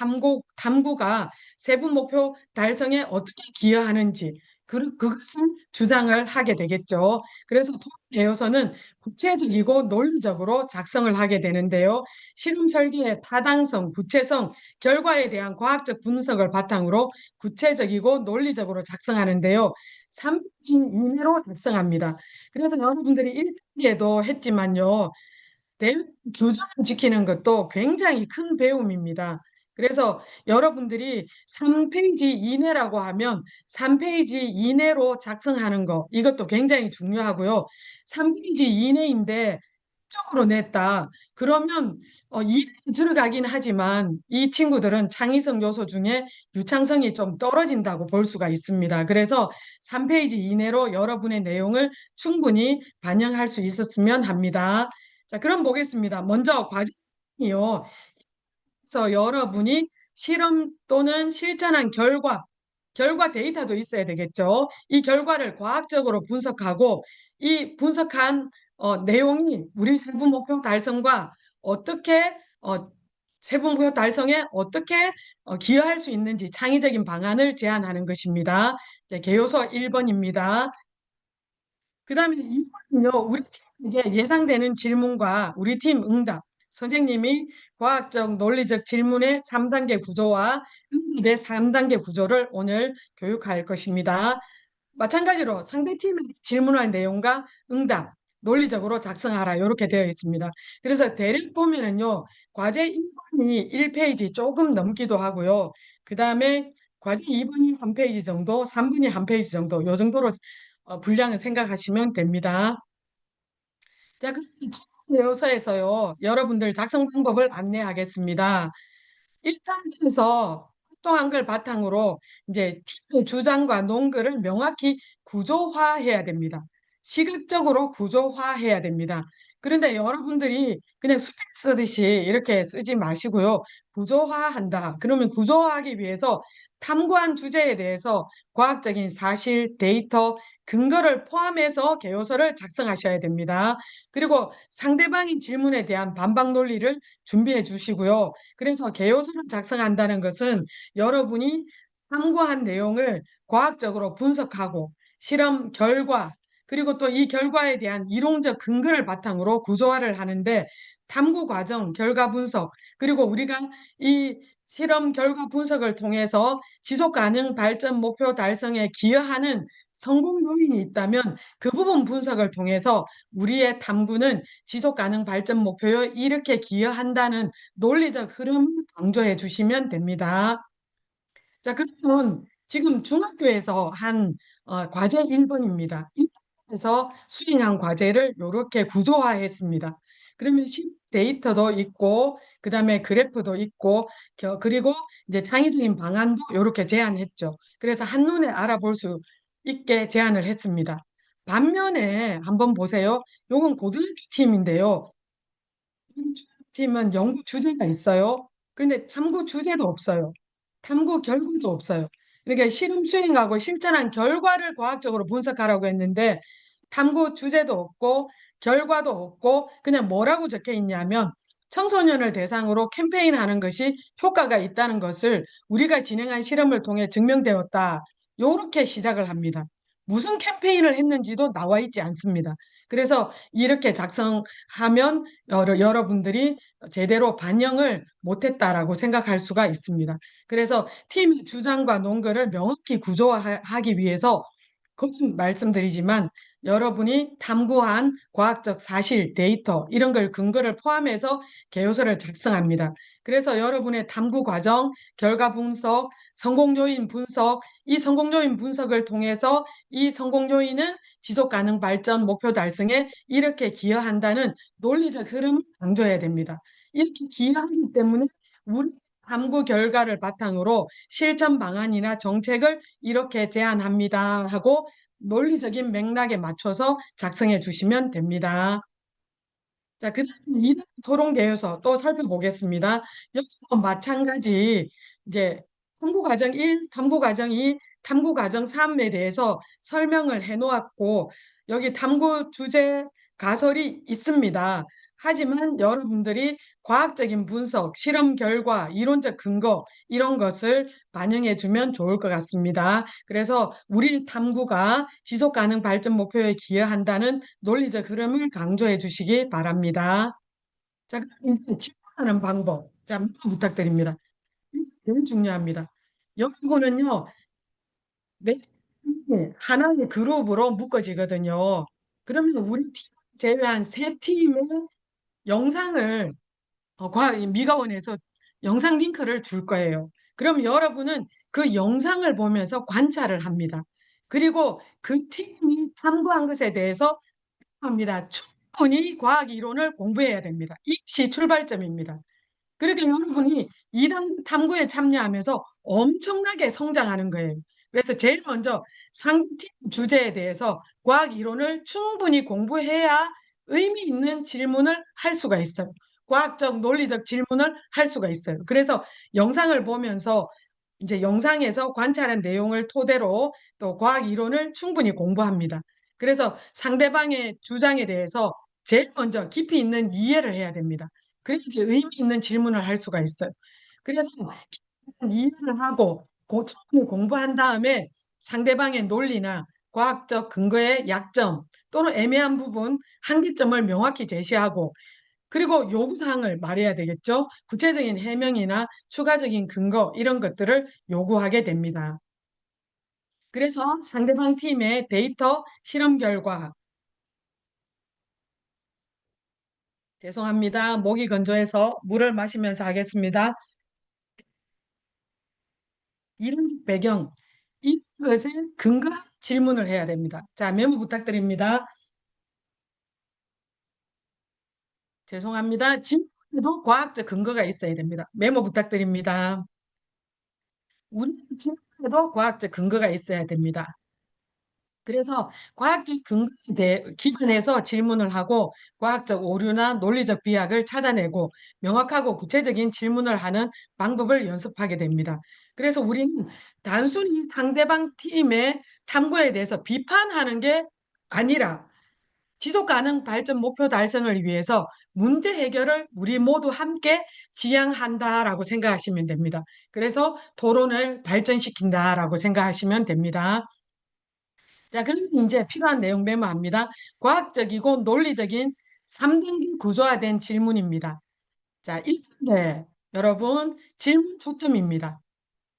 Speaker 1: 탐구가 세부 목표 달성에 어떻게 기여하는지 그것을 주장을 하게 되겠죠. 그래서 토론 개요서는 구체적이고 논리적으로 작성을 하게 되는데요. 실험 설계의 타당성, 구체성, 결과에 대한 과학적 분석을 바탕으로 구체적이고 논리적으로 작성하는데요. 3진 이내로 작성합니다. 그래서 여러분들이 1단계도 했지만요. 내 규정을 지키는 것도 굉장히 큰 배움입니다. 그래서 여러분들이 3페이지 이내라고 하면 3페이지 이내로 작성하는 거 이것도 굉장히 중요하고요. 3페이지 이내인데 쪽으로 냈다. 그러면 이내에 들어가긴 하지만 이 친구들은 창의성 요소 중에 유창성이 좀 떨어진다고 볼 수가 있습니다. 그래서 3페이지 이내로 여러분의 내용을 충분히 반영할 수 있었으면 합니다. 자, 그럼 보겠습니다. 먼저 과제이요. 그래서 여러분이 실험 또는 실전한 결과 데이터도 있어야 되겠죠. 이 결과를 과학적으로 분석하고 이 분석한 내용이 우리 세부 목표 달성과 어떻게 세부 목표 달성에 어떻게 기여할 수 있는지 창의적인 방안을 제안하는 것입니다. 네, 개요서 1번입니다. 그 다음에 2번은요, 우리 팀에게 예상되는 질문과 우리 팀 응답. 선생님이 과학적, 논리적 질문의 3단계 구조와 응답의 3단계 구조를 오늘 교육할 것입니다. 마찬가지로 상대팀의 질문할 내용과 응답, 논리적으로 작성하라. 이렇게 되어 있습니다. 그래서 대략 보면은요, 과제 1번이 1페이지 조금 넘기도 하고요. 그 다음에 과제 2번이 한 페이지 정도, 3번이 한 페이지 정도, 요 정도로 분량을 생각하시면 됩니다. 자, 그럼 토요서에서요, 여러분들 작성 방법을 안내하겠습니다. 1단계에서 활동한 걸 바탕으로 이제 팀의 주장과 논글을 명확히 구조화해야 됩니다. 시각적으로 구조화해야 됩니다. 그런데 여러분들이 그냥 수필 쓰듯이 이렇게 쓰지 마시고요. 구조화한다. 그러면 구조화하기 위해서 탐구한 주제에 대해서 과학적인 사실, 데이터, 근거를 포함해서 개요서를 작성하셔야 됩니다. 그리고 상대방의 질문에 대한 반박 논리를 준비해 주시고요. 그래서 개요서를 작성한다는 것은 여러분이 탐구한 내용을 과학적으로 분석하고 실험 결과 그리고 또 이 결과에 대한 이론적 근거를 바탕으로 구조화를 하는데 탐구 과정, 결과 분석 그리고 우리가 이 실험 결과 분석을 통해서 지속 가능 발전 목표 달성에 기여하는 성공 요인이 있다면 그 부분 분석을 통해서 우리의 탐구는 지속 가능 발전 목표에 이렇게 기여한다는 논리적 흐름을 강조해 주시면 됩니다. 자, 그러면 지금 중학교에서 한 과제 1번입니다. 1번에서 수행한 과제를 이렇게 구조화했습니다. 그러면 데이터도 있고, 그 다음에 그래프도 있고, 그리고 이제 창의적인 방안도 이렇게 제안했죠. 그래서 한눈에 알아볼 수 있게 제안을 했습니다. 반면에 한번 보세요. 요건 고등학교 팀인데요. 팀은 연구 주제가 있어요. 그런데 탐구 주제도 없어요. 탐구 결과도 없어요. 그러니까 실험 수행하고 실전한 결과를 과학적으로 분석하라고 했는데 탐구 주제도 없고 결과도 없고 그냥 뭐라고 적혀 있냐면 청소년을 대상으로 캠페인하는 것이 효과가 있다는 것을 우리가 진행한 실험을 통해 증명되었다. 요렇게 시작을 합니다. 무슨 캠페인을 했는지도 나와 있지 않습니다. 그래서 이렇게 작성하면 여러분들이 제대로 반영을 못했다라고 생각할 수가 있습니다. 그래서 팀의 주장과 논거를 명확히 구조화하기 위해서 거듭 말씀드리지만 여러분이 탐구한 과학적 사실, 데이터 이런 걸 근거를 포함해서 개요서를 작성합니다. 그래서 여러분의 탐구 과정, 결과 분석, 성공 요인 분석, 이 성공 요인 분석을 통해서 이 성공 요인은 지속 가능 발전 목표 달성에 이렇게 기여한다는 논리적 흐름을 강조해야 됩니다. 이렇게 기여하기 때문에 우리 탐구 결과를 바탕으로 실천 방안이나 정책을 이렇게 제안합니다 하고 논리적인 맥락에 맞춰서 작성해 주시면 됩니다. 자, 그 다음에 이단 토론 개요서 또 살펴보겠습니다. 여기서 마찬가지 이제 탐구 과정 1, 탐구 과정 2, 탐구 과정 3에 대해서 설명을 해 놓았고 여기 탐구 주제 가설이 있습니다. 하지만 여러분들이 과학적인 분석, 실험 결과, 이론적 근거 이런 것을 반영해 주면 좋을 것 같습니다. 그래서 우리 탐구가 지속 가능 발전 목표에 기여한다는 논리적 흐름을 강조해 주시기 바랍니다. 자, 그럼 이제 질문하는 방법. 자, 부탁드립니다. 이게 제일 중요합니다. 여기는요, 네, 하나의 그룹으로 묶어지거든요. 그러면 우리 팀 제외한 세 팀의 영상을 미가원에서 영상 링크를 줄 거예요. 그럼 여러분은 그 영상을 보면서 관찰을 합니다. 그리고 그 팀이 탐구한 것에 대해서 합니다. 충분히 과학 이론을 공부해야 됩니다. 이것이 출발점입니다. 그러니까 여러분이 2단 탐구에 참여하면서 엄청나게 성장하는 거예요. 그래서 제일 먼저 상대팀 주제에 대해서 과학 이론을 충분히 공부해야 의미 있는 질문을 할 수가 있어요. 과학적, 논리적 질문을 할 수가 있어요. 그래서 영상을 보면서 이제 영상에서 관찰한 내용을 토대로 또 과학 이론을 충분히 공부합니다. 그래서 상대방의 주장에 대해서 제일 먼저 깊이 있는 이해를 해야 됩니다. 그래야지 의미 있는 질문을 할 수가 있어요. 그래서 이해를 하고 충분히 공부한 다음에 상대방의 논리나 과학적 근거의 약점 또는 애매한 부분, 한계점을 명확히 제시하고 그리고 요구사항을 말해야 되겠죠. 구체적인 해명이나 추가적인 근거 이런 것들을 요구하게 됩니다. 그래서 상대방 팀의 데이터 실험 결과 죄송합니다. 목이 건조해서 물을 마시면서 하겠습니다. 이런 배경, 이것에 근거 질문을 해야 됩니다. 자, 메모 부탁드립니다. 죄송합니다. 질문에도 과학적 근거가 있어야 됩니다. 메모 부탁드립니다. 우리 질문에도 과학적 근거가 있어야 됩니다. 그래서 과학적 근거에 대해 기반해서 질문을 하고 과학적 오류나 논리적 비약을 찾아내고 명확하고 구체적인 질문을 하는 방법을 연습하게 됩니다. 그래서 우리는 단순히 상대방 팀의 탐구에 대해서 비판하는 게 아니라 지속 가능 발전 목표 달성을 위해서 문제 해결을 우리 모두 함께 지향한다라고 생각하시면 됩니다. 그래서 토론을 발전시킨다라고 생각하시면 됩니다. 자, 그럼 이제 필요한 내용 메모합니다. 과학적이고 논리적인 3단계 구조화된 질문입니다. 자, 1단계 여러분 질문 초점입니다.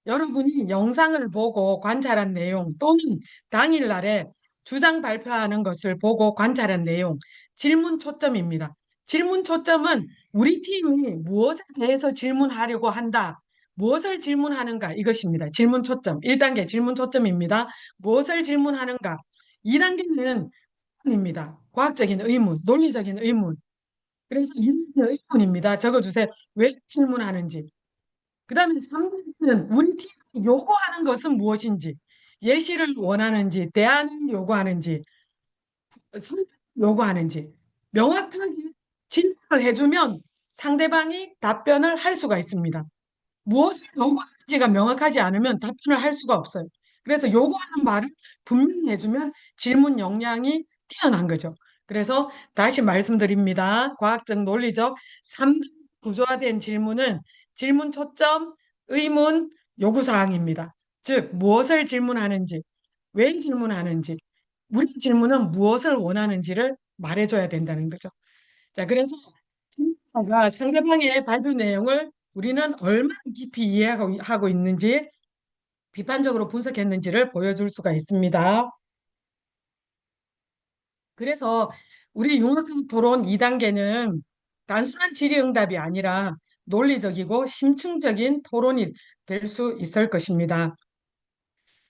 Speaker 1: 여러분이 영상을 보고 관찰한 내용 또는 당일날에 주장 발표하는 것을 보고 관찰한 내용, 질문 초점입니다. 질문 초점은 우리 팀이 무엇에 대해서 질문하려고 한다. 무엇을 질문하는가 이것입니다. 질문 초점. 1단계 질문 초점입니다. 무엇을 질문하는가. 2단계는 의문입니다. 과학적인 의문, 논리적인 의문. 그래서 2단계 의문입니다. 적어주세요. 왜 질문하는지. 그 다음에 3단계는 우리 팀이 요구하는 것은 무엇인지, 예시를 원하는지, 대안을 요구하는지, 설명을 요구하는지 명확하게 질문을 해주면 상대방이 답변을 할 수가 있습니다. 무엇을 요구하는지가 명확하지 않으면 답변을 할 수가 없어요. 그래서 요구하는 말을 분명히 해주면 질문 역량이 뛰어난 거죠. 그래서 다시 말씀드립니다. 과학적, 논리적 3단 구조화된 질문은 질문 초점, 의문, 요구사항입니다. 즉, 무엇을 질문하는지, 왜 질문하는지, 우리 질문은 무엇을 원하는지를 말해줘야 된다는 거죠. 자, 그래서 질문자가 상대방의 발표 내용을 우리는 얼마나 깊이 이해하고 있는지 비판적으로 분석했는지를 보여줄 수가 있습니다. 그래서 우리 융합 토론 2단계는 단순한 질의응답이 아니라 논리적이고 심층적인 토론이 될 수 있을 것입니다.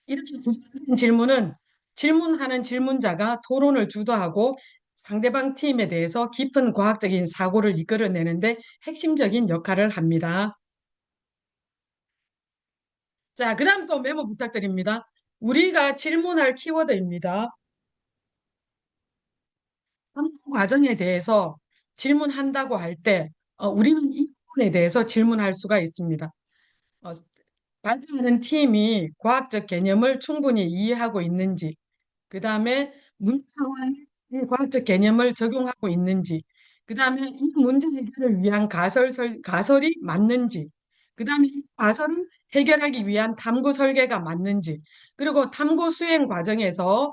Speaker 1: 이렇게 구성된 질문은 질문하는 질문자가 토론을 주도하고 상대방 팀에 대해서 깊은 과학적인 사고를 이끌어내는데 핵심적인 역할을 합니다. 자, 그 다음 또 메모 부탁드립니다. 우리가 질문할 키워드입니다. 탐구 과정에 대해서 질문한다고 할 때 우리는 이 부분에 대해서 질문할 수가 있습니다. 어, 발표하는 팀이 과학적 개념을 충분히 이해하고 있는지, 그 다음에 문제 상황에 이 과학적 개념을 적용하고 있는지, 그 다음에 이 문제 해결을 위한 가설이 맞는지, 그 다음에 이 가설을 해결하기 위한 탐구 설계가 맞는지, 그리고 탐구 수행 과정에서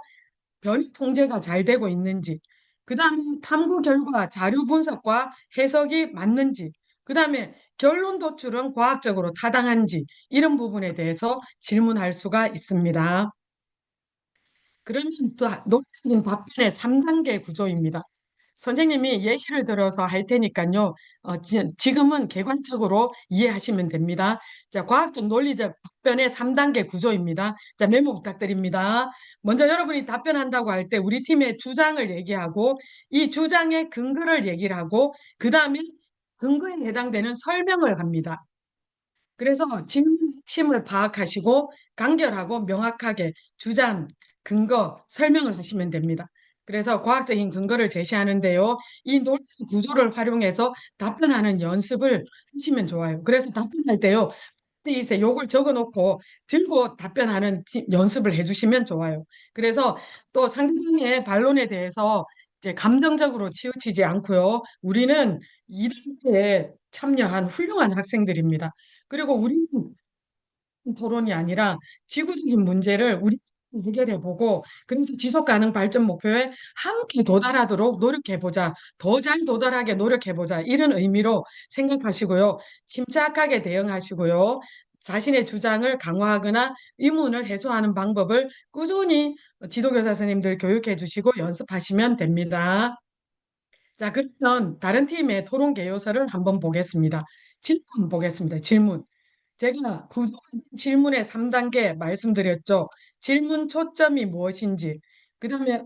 Speaker 1: 변이 통제가 잘 되고 있는지, 그 다음에 탐구 결과 자료 분석과 해석이 맞는지, 그 다음에 결론 도출은 과학적으로 타당한지 이런 부분에 대해서 질문할 수가 있습니다. 그러면 또 논리적인 답변의 3단계 구조입니다. 선생님이 예시를 들어서 할 테니까요. 지금은 객관적으로 이해하시면 됩니다. 자, 과학적 논리적 답변의 3단계 구조입니다. 자, 메모 부탁드립니다. 먼저 여러분이 답변한다고 할 때 우리 팀의 주장을 얘기하고 이 주장의 근거를 얘기를 하고 그 다음에 근거에 해당되는 설명을 합니다. 그래서 질문의 핵심을 파악하시고 간결하고 명확하게 주장, 근거, 설명을 하시면 됩니다. 그래서 과학적인 근거를 제시하는데요. 이 논리 구조를 활용해서 답변하는 연습을 하시면 좋아요. 그래서 답변할 때요. 이세 요걸 적어놓고 들고 답변하는 연습을 해주시면 좋아요. 그래서 또 상대방의 반론에 대해서 이제 감정적으로 치우치지 않고요. 우리는 이 단계에 참여한 훌륭한 학생들입니다. 그리고 우리는 토론이 아니라 지구적인 문제를 우리 해결해 보고 그래서 지속 가능 발전 목표에 함께 도달하도록 노력해 보자. 더 잘 도달하게 노력해 보자. 이런 의미로 생각하시고요. 침착하게 대응하시고요. 자신의 주장을 강화하거나 의문을 해소하는 방법을 꾸준히 지도교사 선생님들 교육해 주시고 연습하시면 됩니다. 자, 그러면 다른 팀의 토론 개요서를 한번 보겠습니다. 질문 보겠습니다. 질문. 제가 구조화된 질문의 3단계 말씀드렸죠. 질문 초점이 무엇인지, 그 다음에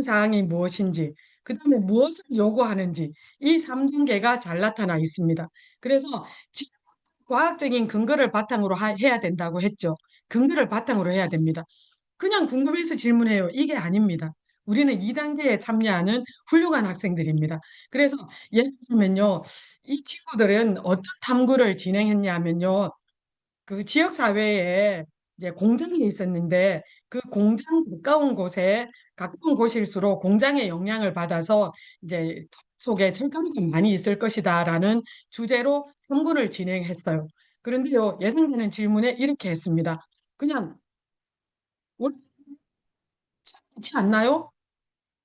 Speaker 1: 사항이 무엇인지, 그 다음에 무엇을 요구하는지 이 3단계가 잘 나타나 있습니다. 그래서 과학적인 근거를 바탕으로 해야 된다고 했죠. 근거를 바탕으로 해야 됩니다. 그냥 궁금해서 질문해요. 이게 아닙니다. 우리는 2단계에 참여하는 훌륭한 학생들입니다. 그래서 예를 들면요. 이 친구들은 어떤 탐구를 진행했냐면요. 그 지역 사회에 이제 공장이 있었는데 그 공장 가까운 곳일수록 공장의 영향을 받아서 이제 토 속에 철가루가 많이 있을 것이다라는 주제로 탐구를 진행했어요. 그런데요, 예상되는 질문에 이렇게 했습니다. 그냥 원래 그렇지 않나요?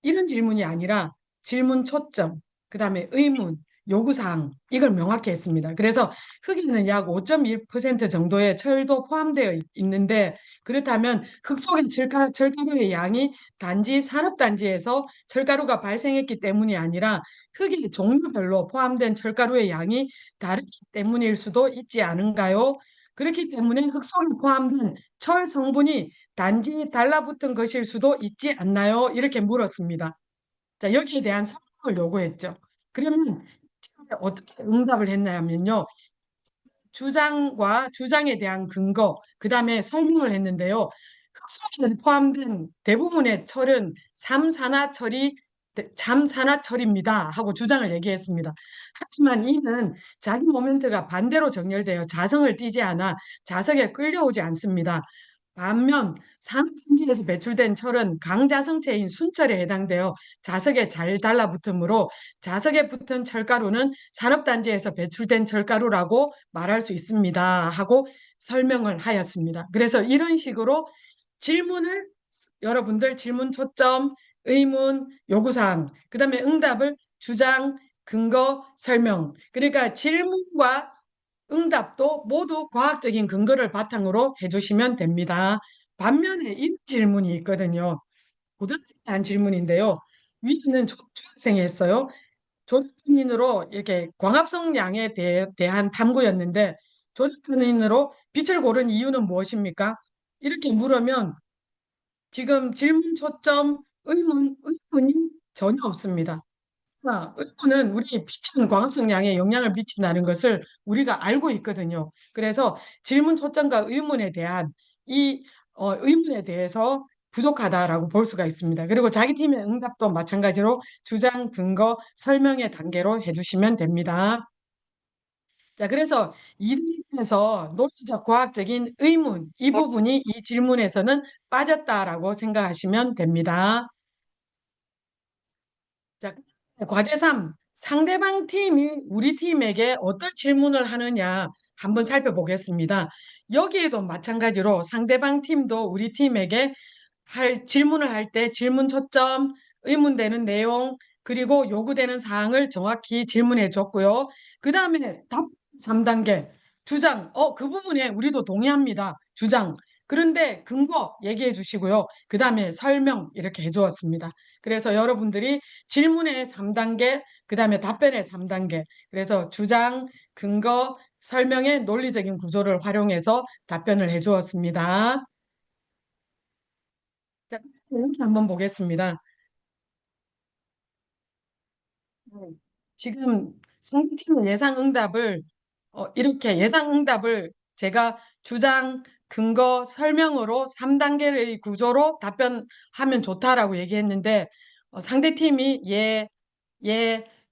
Speaker 1: 이런 질문이 아니라 질문 초점, 그 다음에 의문, 요구사항, 이걸 명확히 했습니다. 그래서 흙에는 약 5.1% 정도의 철도 포함되어 있는데 그렇다면 흙 속의 철가루의 양이 단지 산업단지에서 철가루가 발생했기 때문이 아니라 흙의 종류별로 포함된 철가루의 양이 다르기 때문일 수도 있지 않은가요? 그렇기 때문에 흙 속에 포함된 철 성분이 단지 달라붙은 것일 수도 있지 않나요? 이렇게 물었습니다. 자, 여기에 대한 설명을 요구했죠. 그러면 어떻게 응답을 했냐면요. 주장에 대한 근거, 그 다음에 설명을 했는데요. 흙속에 포함된 대부분의 철은 잠산화철입니다 하고 주장을 얘기했습니다. 하지만 이는 자기 모멘트가 반대로 정렬되어 자성을 띠지 않아 자석에 끌려오지 않습니다. 반면 산업단지에서 배출된 철은 강자성체인 순철에 해당되어 자석에 잘 달라붙으므로 자석에 붙은 철가루는 산업단지에서 배출된 철가루라고 말할 수 있습니다 하고 설명을 하였습니다. 그래서 이런 식으로 질문을 여러분들 질문 초점, 의문, 요구사항, 그 다음에 응답을 주장, 근거, 설명. 그러니까 질문과 응답도 모두 과학적인 근거를 바탕으로 해주시면 됩니다. 반면에 이 질문이 있거든요. 고등학생에 한 질문인데요. 위에는 초등학생이 했어요. 조작변인으로 이렇게 광합성 양에 대한 탐구였는데 조작변인으로 빛을 고른 이유는 무엇입니까? 이렇게 물으면 지금 질문 초점, 의문이 전혀 없습니다. 의문은 우리 빛은 광합성 양에 영향을 미친다는 것을 우리가 알고 있거든요. 그래서 질문 초점과 의문에 대한 의문에 대해서 부족하다라고 볼 수가 있습니다. 그리고 자기 팀의 응답도 마찬가지로 주장, 근거, 설명의 단계로 해주시면 됩니다. 자, 그래서 이 부분에서 논리적 과학적인 의문, 이 부분이 이 질문에서는 빠졌다라고 생각하시면 됩니다. 자, 과제 3. 상대방 팀이 우리 팀에게 어떤 질문을 하느냐 한번 살펴보겠습니다. 여기에도 마찬가지로 상대방 팀도 우리 팀에게 질문을 할 때 질문 초점, 의문되는 내용, 그리고 요구되는 사항을 정확히 질문해 줬고요. 그 다음에 답 3단계 주장, 그 부분에 우리도 동의합니다. 주장. 그런데 근거 얘기해 주시고요. 그 다음에 설명 이렇게 해주었습니다. 그래서 여러분들이 질문의 3단계, 그 다음에 답변의 3단계, 그래서 주장, 근거, 설명의 논리적인 구조를 활용해서 답변을 해주었습니다. 자, 이렇게 한번 보겠습니다. 지금 상대팀의 예상응답을 이렇게 예상응답을 제가 주장, 근거, 설명으로 3단계의 구조로 답변하면 좋다라고 얘기했는데 상대팀이 예,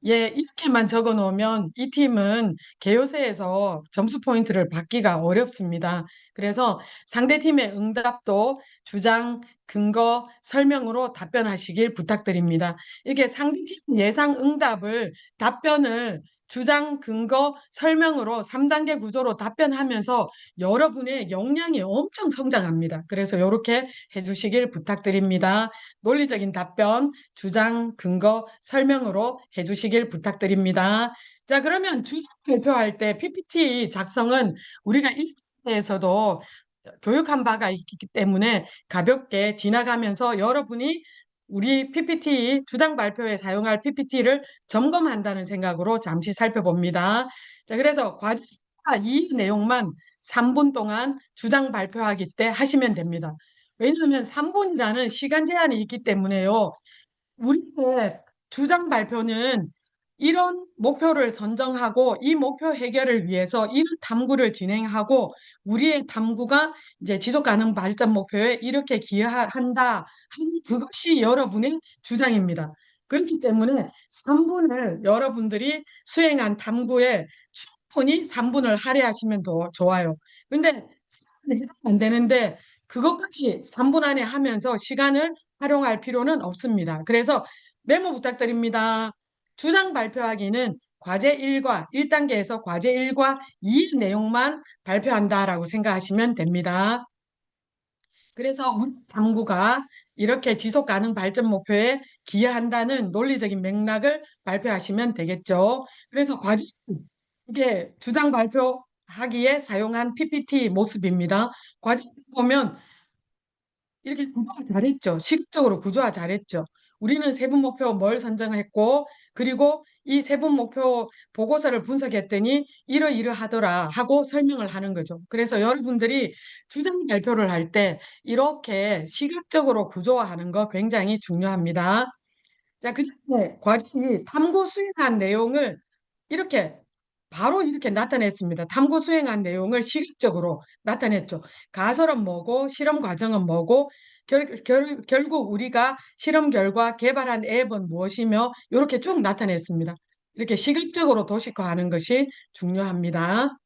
Speaker 1: 이렇게만 적어 놓으면 이 팀은 개요새에서 점수 포인트를 받기가 어렵습니다. 그래서 상대팀의 응답도 주장, 근거, 설명으로 답변하시길 부탁드립니다. 이렇게 상대팀 예상 응답을 답변을 주장, 근거, 설명으로 3단계 구조로 답변하면서 여러분의 역량이 엄청 성장합니다. 그래서 이렇게 해주시길 부탁드립니다. 논리적인 답변, 주장, 근거, 설명으로 해주시길 부탁드립니다. 자, 그러면 주장 발표할 때 PPT 작성은 우리가 1차에서도 교육한 바가 있기 때문에 가볍게 지나가면서 여러분이 우리 PPT, 주장 발표에 사용할 PPT를 점검한다는 생각으로 잠시 살펴봅니다. 자, 그래서 과제 이 내용만 3분 동안 주장 발표하기 때 하시면 됩니다. 왜냐하면 3분이라는 시간 제한이 있기 때문에요. 우리의 주장 발표는 이런 목표를 선정하고 이 목표 해결을 위해서 이런 탐구를 진행하고 우리의 탐구가 이제 지속 가능 발전 목표에 이렇게 기여한다 하는 그것이 여러분의 주장입니다. 그렇기 때문에 3분을 여러분들이 수행한 탐구에 충분히 3분을 할애하시면 더 좋아요. 근데 해당 안 되는데 그것까지 3분 안에 하면서 시간을 활용할 필요는 없습니다. 그래서 메모 부탁드립니다. 주장 발표하기는 과제 1과 1단계에서 과제 1과 2 내용만 발표한다라고 생각하시면 됩니다. 그래서 우리 탐구가 이렇게 지속 가능 발전 목표에 기여한다는 논리적인 맥락을 발표하시면 되겠죠. 그래서 과제 이게 주장 발표하기에 사용한 PPT 모습입니다. 과제 보면 이렇게 구조화 잘했죠. 시각적으로 구조화 잘했죠. 우리는 세분 목표 뭘 선정했고, 그리고 이 세분 목표 보고서를 분석했더니 이러이러하더라 하고 설명을 하는 거죠. 그래서 여러분들이 주장 발표를 할 때 이렇게 시각적으로 구조화하는 거 굉장히 중요합니다. 자, 그다음에 과제 탐구 수행한 내용을 이렇게 바로 이렇게 나타냈습니다. 탐구 수행한 내용을 시각적으로 나타냈죠. 가설은 뭐고 실험 과정은 뭐고 결국 우리가 실험 결과 개발한 앱은 무엇이며 이렇게 쭉 나타냈습니다. 이렇게 시각적으로 도식화하는 것이 중요합니다.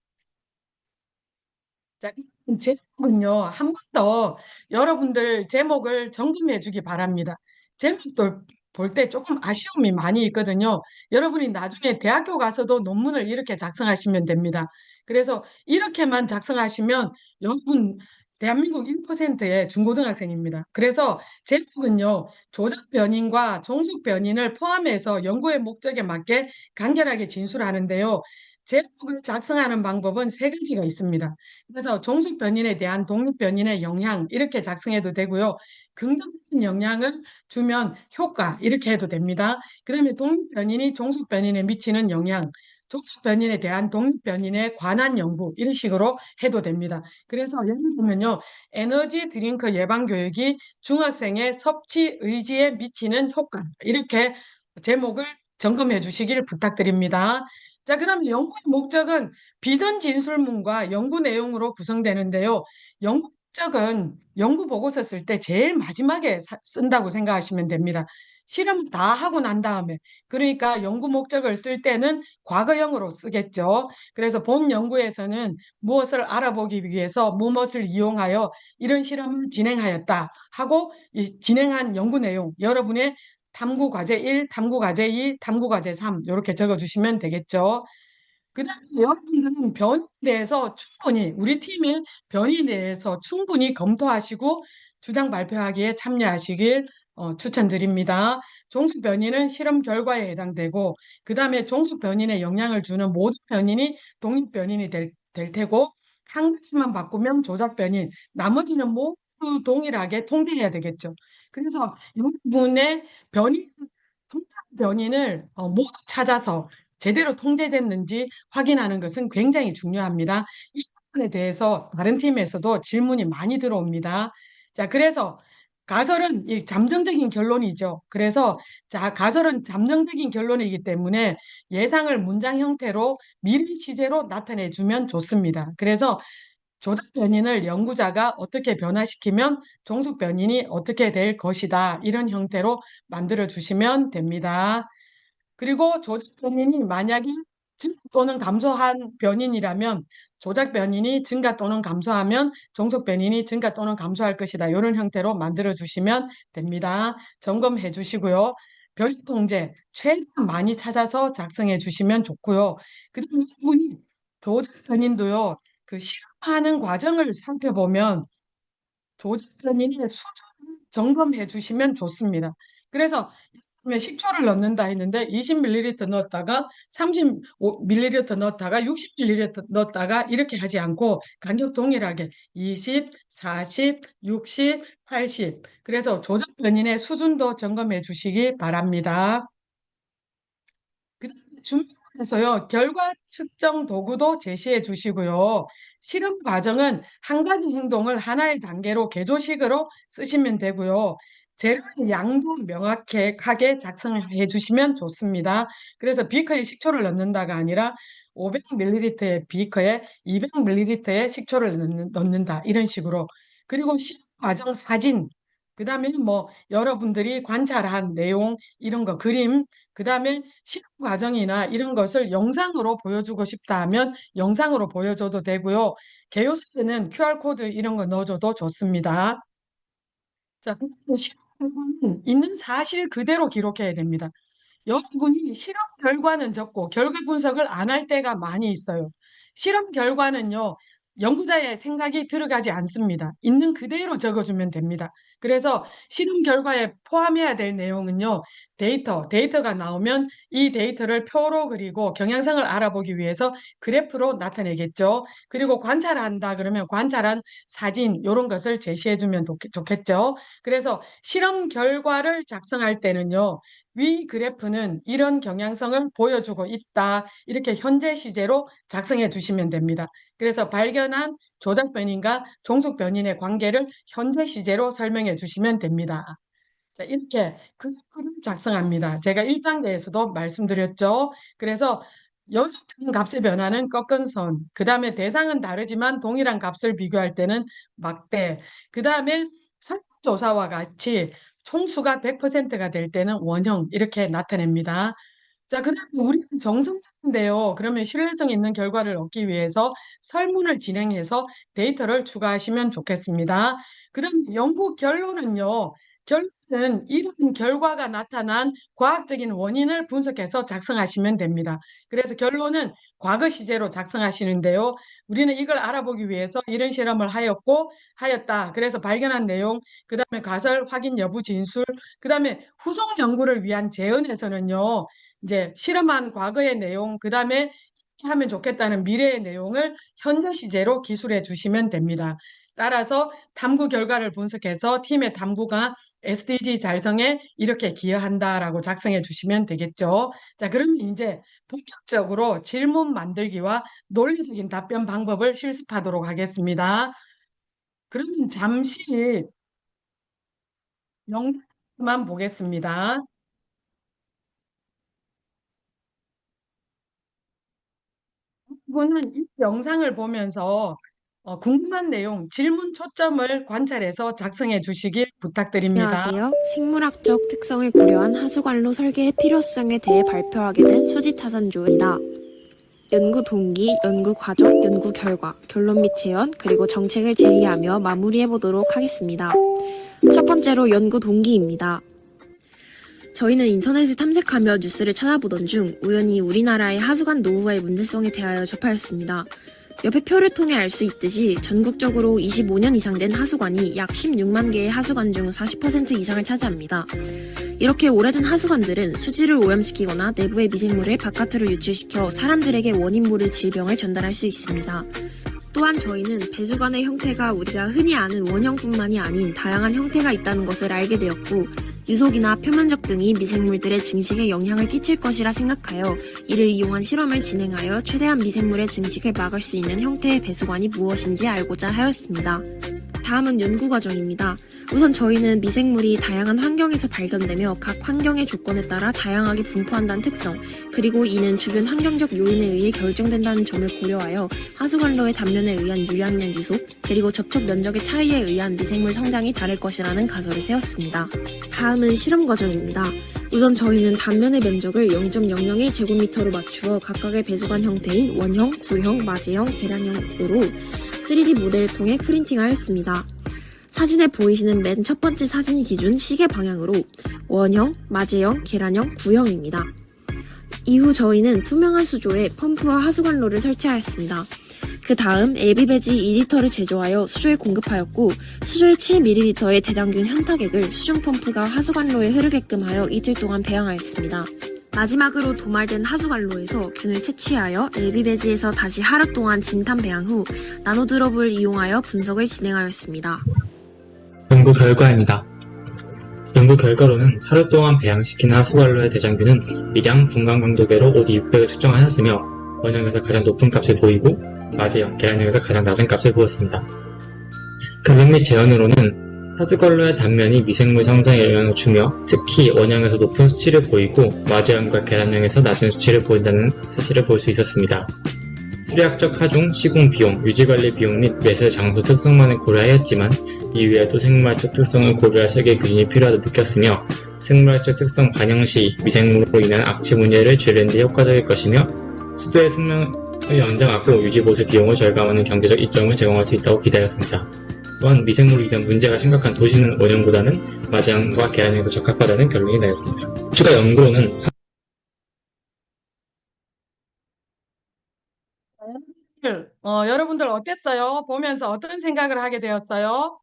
Speaker 1: 자, 제목은요, 한 번 더 여러분들 제목을 점검해 주기 바랍니다. 제목도 볼 때 조금 아쉬움이 많이 있거든요. 여러분이 나중에 대학교 가서도 논문을 이렇게 작성하시면 됩니다. 그래서 이렇게만 작성하시면 여러분 대한민국 1%의 중고등학생입니다. 그래서 제목은요, 조작 변인과 종속 변인을 포함해서 연구의 목적에 맞게 간결하게 진술하는데요. 제목을 작성하는 방법은 세 가지가 있습니다. 그래서 종속 변인에 대한 독립 변인의 영향 이렇게 작성해도 되고요. 긍정적인 영향을 주면 효과 이렇게 해도 됩니다. 그다음에 독립 변인이 종속 변인에 미치는 영향, 종속 변인에 대한 독립 변인에 관한 연구 이런 식으로 해도 됩니다. 그래서 예를 들면요. 에너지 드링크 예방 교육이 중학생의 섭취 의지에 미치는 효과 이렇게 제목을 점검해 주시길 부탁드립니다. 자, 그다음에 연구의 목적은 비전 진술문과 연구 내용으로 구성되는데요. 연구 목적은 연구 보고서 쓸 때 제일 마지막에 쓴다고 생각하시면 됩니다. 실험을 다 하고 난 다음에 그러니까 연구 목적을 쓸 때는 과거형으로 쓰겠죠. 그래서 본 연구에서는 무엇을 알아보기 위해서 무엇을 이용하여 이런 실험을 진행하였다 하고 이 진행한 연구 내용 여러분의 탐구 과제 1, 탐구 과제 2, 탐구 과제 3 이렇게 적어주시면 되겠죠. 그다음에 여러분들은 변이에 대해서 충분히 우리 팀의 변이에 대해서 충분히 검토하시고 주장 발표하기에 참여하시길 추천드립니다. 종속 변이는 실험 결과에 해당되고 그다음에 종속 변인에 영향을 주는 모든 변인이 독립 변인이 될 테고 한 가지만 바꾸면 조작 변인, 나머지는 모두 동일하게 통제해야 되겠죠. 그래서 이 부분의 통제 변인을 모두 찾아서 제대로 통제됐는지 확인하는 것은 굉장히 중요합니다. 이 부분에 대해서 다른 팀에서도 질문이 많이 들어옵니다. 자, 그래서 가설은 이 잠정적인 결론이죠. 그래서 자, 가설은 잠정적인 결론이기 때문에 예상을 문장 형태로 미래 시제로 나타내 주면 좋습니다. 그래서 조작 변인을 연구자가 어떻게 변화시키면 종속 변인이 어떻게 될 것이다. 이런 형태로 만들어 주시면 됩니다. 그리고 조작 변인이 만약에 증가 또는 감소한 변인이라면 조작 변인이 증가 또는 감소하면 종속 변인이 증가 또는 감소할 것이다. 이런 형태로 만들어 주시면 됩니다. 점검해 주시고요. 변이 통제 최대한 많이 찾아서 작성해 주시면 좋고요. 그리고 이분이 조작 변인도요. 그 실험하는 과정을 살펴보면 조작 변인의 수준 점검해 주시면 좋습니다. 그래서 식초를 넣는다 했는데 20ml 넣었다가 30ml 넣었다가 60ml 넣었다가 이렇게 하지 않고 간격 동일하게 20, 40, 60, 80 그래서 조작 변인의 수준도 점검해 주시기 바랍니다. 준비에서요, 결과 측정 도구도 제시해 주시고요. 실험 과정은 한 가지 행동을 하나의 단계로 개조식으로 쓰시면 되고요. 재료의 양도 명확하게 작성해 주시면 좋습니다. 그래서 비커에 식초를 넣는다가 아니라 500ml의 비커에 200ml의 식초를 넣는다. 이런 식으로. 그리고 실험 과정 사진, 그 다음에 뭐 여러분들이 관찰한 내용, 이런 거, 그림, 그 다음에 실험 과정이나 이런 것을 영상으로 보여주고 싶다 하면 영상으로 보여줘도 되고요. 개요소에는 QR코드 이런 거 넣어줘도 좋습니다. 자, 그리고 실험 결과는 있는 사실 그대로 기록해야 됩니다. 여러분이 실험 결과는 적고 결과 분석을 안 할 때가 많이 있어요. 실험 결과는요, 연구자의 생각이 들어가지 않습니다. 있는 그대로 적어주면 됩니다. 그래서 실험 결과에 포함해야 될 내용은요, 데이터가 나오면 이 데이터를 표로 그리고 경향성을 알아보기 위해서 그래프로 나타내겠죠. 그리고 관찰한다 그러면 관찰한 사진, 이런 것을 제시해주면 좋겠죠. 그래서 실험 결과를 작성할 때는요, 위 그래프는 이런 경향성을 보여주고 있다. 이렇게 현재 시제로 작성해 주시면 됩니다. 그래서 발견한 조작 변인과 종속 변인의 관계를 현재 시제로 설명해 주시면 됩니다. 자, 이렇게 그래프를 작성합니다. 제가 1단계에서도 말씀드렸죠. 그래서 연속적인 값의 변화는 꺾은 선, 그 다음에 대상은 다르지만 동일한 값을 비교할 때는 막대, 그 다음에 설문조사와 같이 총수가 100%가 될 때는 원형 이렇게 나타냅니다. 자, 그다음에 우리는 정성자인데요. 그러면 신뢰성 있는 결과를 얻기 위해서 설문을 진행해서 데이터를 추가하시면 좋겠습니다. 그다음에 연구 결론은요. 결론은 이런 결과가 나타난 과학적인 원인을 분석해서 작성하시면 됩니다. 그래서 결론은 과거 시제로 작성하시는데요. 우리는 이걸 알아보기 위해서 이런 실험을 하였다. 그래서 발견한 내용, 그다음에 가설, 확인 여부, 진술, 그다음에 후속 연구를 위한 제언에서는요. 이제 실험한 과거의 내용, 그다음에 이렇게 하면 좋겠다는 미래의 내용을 현재 시제로 기술해 주시면 됩니다. 따라서 탐구 결과를 분석해서 팀의 탐구가 SDG 달성에 이렇게 기여한다라고 작성해 주시면 되겠죠. 자, 그러면 이제 본격적으로 질문 만들기와 논리적인 답변 방법을 실습하도록 하겠습니다. 그러면 잠시 영상만 보겠습니다. 이분은 이 영상을 보면서 궁금한 내용, 질문 초점을 관찰해서 작성해 주시길 부탁드립니다.
Speaker 4: 안녕하세요. 생물학적 특성을 고려한 하수관로 설계의 필요성에 대해 발표하게 된 수지타산조입니다. 연구 동기, 연구 과정, 연구 결과, 결론 및 제언, 그리고 정책을 제의하며 마무리해보도록 하겠습니다. 첫 번째로 연구 동기입니다. 저희는 인터넷을 탐색하며 뉴스를 찾아보던 중 우연히 우리나라의 하수관 노후화의 문제성에 대하여 접하였습니다. 옆에 표를 통해 알 수 있듯이 전국적으로 25년 이상 된 하수관이 약 16만 개의 하수관 중 40% 이상을 차지합니다. 이렇게 오래된 하수관들은 수질을 오염시키거나 내부의 미생물을 바깥으로 유출시켜 사람들에게 원인 모를 질병을 전달할 수 있습니다. 또한 저희는 배수관의 형태가 우리가 흔히 아는 원형뿐만이 아닌 다양한 형태가 있다는 것을 알게 되었고, 유속이나 표면적 등이 미생물들의 증식에 영향을 끼칠 것이라 생각하여 이를 이용한 실험을 진행하여 최대한 미생물의 증식을 막을 수 있는 형태의 배수관이 무엇인지 알고자 하였습니다. 다음은 연구 과정입니다. 우선 저희는 미생물이 다양한 환경에서 발견되며 각 환경의 조건에 따라 다양하게 분포한다는 특성, 그리고 이는 주변 환경적 요인에 의해 결정된다는 점을 고려하여 하수관로의 단면에 의한 유량량 유속, 그리고 접촉 면적의 차이에 의한 미생물 성장이 다를 것이라는 가설을 세웠습니다. 다음은 실험 과정입니다. 우선 저희는 단면의 면적을 0.001제곱미터로 맞추어 각각의 배수관 형태인 원형, 구형, 마제형, 계량형으로 3D 모델을 통해 프린팅하였습니다. 사진에 보이시는 맨 첫 번째 사진이 기준 시계 방향으로 원형, 마제형, 계란형, 구형입니다. 이후 저희는 투명한 수조에 펌프와 하수관로를 설치하였습니다. 그 다음 LB배지 2리터를 제조하여 수조에 공급하였고, 수조에 7ml의 대장균 현타객을 수중 펌프가 하수관로에 흐르게끔 하여 이틀 동안 배양하였습니다. 마지막으로 도말된 하수관로에서 균을 채취하여 LB배지에서 다시 하루 동안 진탄 배양 후 나노드롭을 이용하여 분석을 진행하였습니다.
Speaker 6: 연구 결과입니다. 연구 결과로는 하루 동안 배양시킨 하수관로의 대장균은 미량 분광 강도계로 OD 600을 측정하였으며 원형에서 가장 높은 값을 보이고 마제형, 계란형에서 가장 낮은 값을 보였습니다. 결론 및 재현으로는 하수관로의 단면이 미생물 성장에 영향을 주며 특히 원형에서 높은 수치를 보이고 마제형과 계란형에서 낮은 수치를 보인다는 사실을 볼 수 있었습니다. 수리학적 하중, 시공 비용, 유지관리 비용 및 매설 장소 특성만을 고려하였지만 이외에도 생물학적 특성을 고려할 설계 기준이 필요하다 느꼈으며 생물학적 특성 반영 시 미생물로 인한 악취 문제를 줄이는 데 효과적일 것이며 수도의 수명을 연장하고 유지보수 비용을 절감하는 경제적 이점을 제공할 수 있다고 기대하였습니다. 또한 미생물로 인한 문제가 심각한 도시는 원형보다는 마제형과 계란형이 더 적합하다는 결론이 나였습니다. 추가 연구로는
Speaker 1: 여러분들 어땠어요? 보면서 어떤 생각을 하게 되었어요?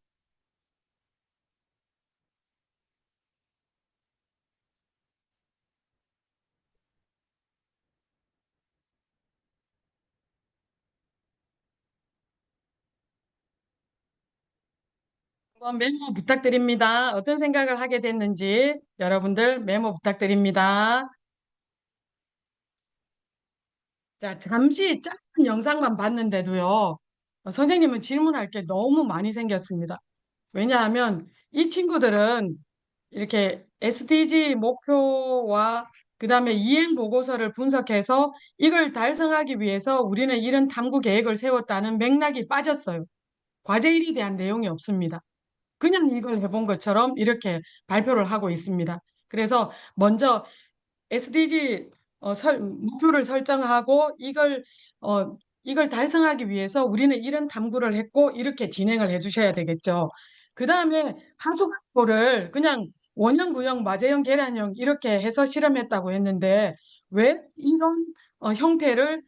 Speaker 1: 한번 메모 부탁드립니다. 어떤 생각을 하게 됐는지 여러분들 메모 부탁드립니다. 자, 잠시 짧은 영상만 봤는데도요, 선생님은 질문할 게 너무 많이 생겼습니다. 왜냐하면 이 친구들은 이렇게 SDG 목표와 그 다음에 이행 보고서를 분석해서 이걸 달성하기 위해서 우리는 이런 탐구 계획을 세웠다는 맥락이 빠졌어요. 과제일에 대한 내용이 없습니다. 그냥 이걸 해본 것처럼 이렇게 발표를 하고 있습니다. 그래서 먼저 SDG 목표를 설정하고 이걸 달성하기 위해서 우리는 이런 탐구를 했고 이렇게 진행을 해 주셔야 되겠죠. 그 다음에 하수관고를 그냥 원형, 구형, 마제형, 계란형 이렇게 해서 실험했다고 했는데 왜 이런 형태를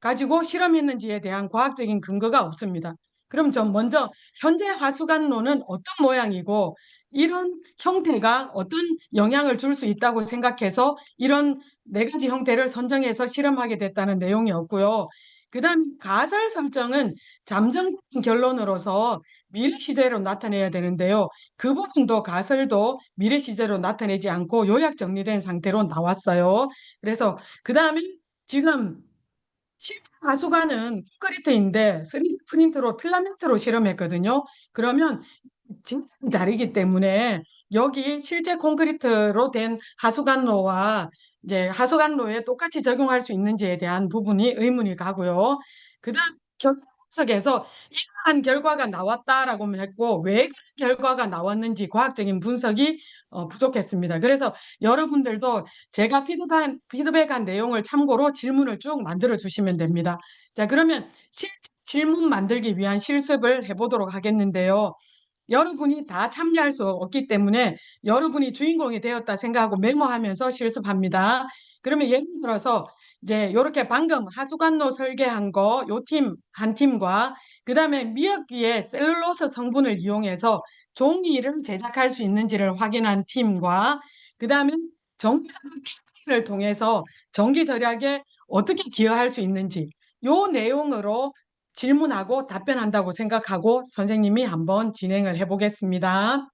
Speaker 1: 가지고 실험했는지에 대한 과학적인 근거가 없습니다. 그럼 좀 먼저 현재 하수관로는 어떤 모양이고 이런 형태가 어떤 영향을 줄 수 있다고 생각해서 이런 네 가지 형태를 선정해서 실험하게 됐다는 내용이 없고요. 그 다음에 가설 설정은 잠정적인 결론으로서 미래 시제로 나타내야 되는데요. 그 부분도 가설도 미래 시제로 나타내지 않고 요약 정리된 상태로 나왔어요. 그래서 그 다음에 지금 실제 가수관은 콘크리트인데 3D 프린트로 필라멘트로 실험했거든요. 그러면 제작이 다르기 때문에 여기 실제 콘크리트로 된 하수관로와 이제 하수관로에 똑같이 적용할 수 있는지에 대한 부분이 의문이 가고요. 그다음 결과 분석에서 이러한 결과가 나왔다라고만 했고 왜 그런 결과가 나왔는지 과학적인 분석이 부족했습니다. 그래서 여러분들도 제가 피드백한 내용을 참고로 질문을 쭉 만들어 주시면 됩니다. 자, 그러면 질문 만들기 위한 실습을 해보도록 하겠는데요. 여러분이 다 참여할 수 없기 때문에 여러분이 주인공이 되었다 생각하고 메모하면서 실습합니다. 그러면 예를 들어서 이제 요렇게 방금 하수관로 설계한 거 요 팀 한 팀과 그다음에 미역기의 셀룰로스 성분을 이용해서 종이를 제작할 수 있는지를 확인한 팀과 그다음에 전기전력 를 통해서 전기 절약에 어떻게 기여할 수 있는지 요 내용으로 질문하고 답변한다고 생각하고 선생님이 한번 진행을 해보겠습니다.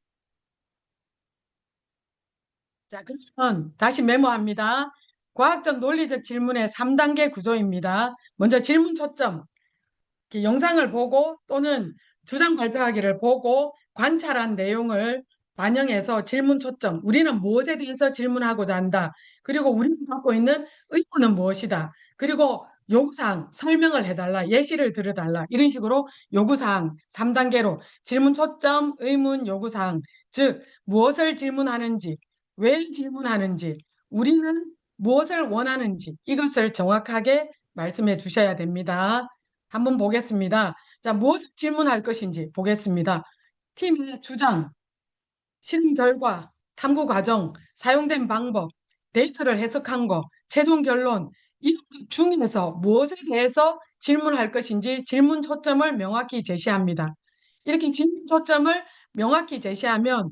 Speaker 1: 자, 그러면 다시 메모합니다. 과학적 논리적 질문의 3단계 구조입니다. 먼저 질문 초점, 이렇게 영상을 보고 또는 주장 발표하기를 보고 관찰한 내용을 반영해서 질문 초점, 우리는 무엇에 대해서 질문하고자 한다. 그리고 우리가 갖고 있는 의문은 무엇이다. 그리고 요구사항, 설명을 해달라, 예시를 들어달라. 이런 식으로 요구사항 3단계로 질문 초점, 의문, 요구사항, 즉 무엇을 질문하는지, 왜 질문하는지, 우리는 무엇을 원하는지 이것을 정확하게 말씀해 주셔야 됩니다. 한번 보겠습니다. 자, 무엇을 질문할 것인지 보겠습니다. 팀의 주장, 실험 결과, 탐구 과정, 사용된 방법, 데이터를 해석한 거, 최종 결론, 이런 것 중에서 무엇에 대해서 질문할 것인지 질문 초점을 명확히 제시합니다. 이렇게 질문 초점을 명확히 제시하면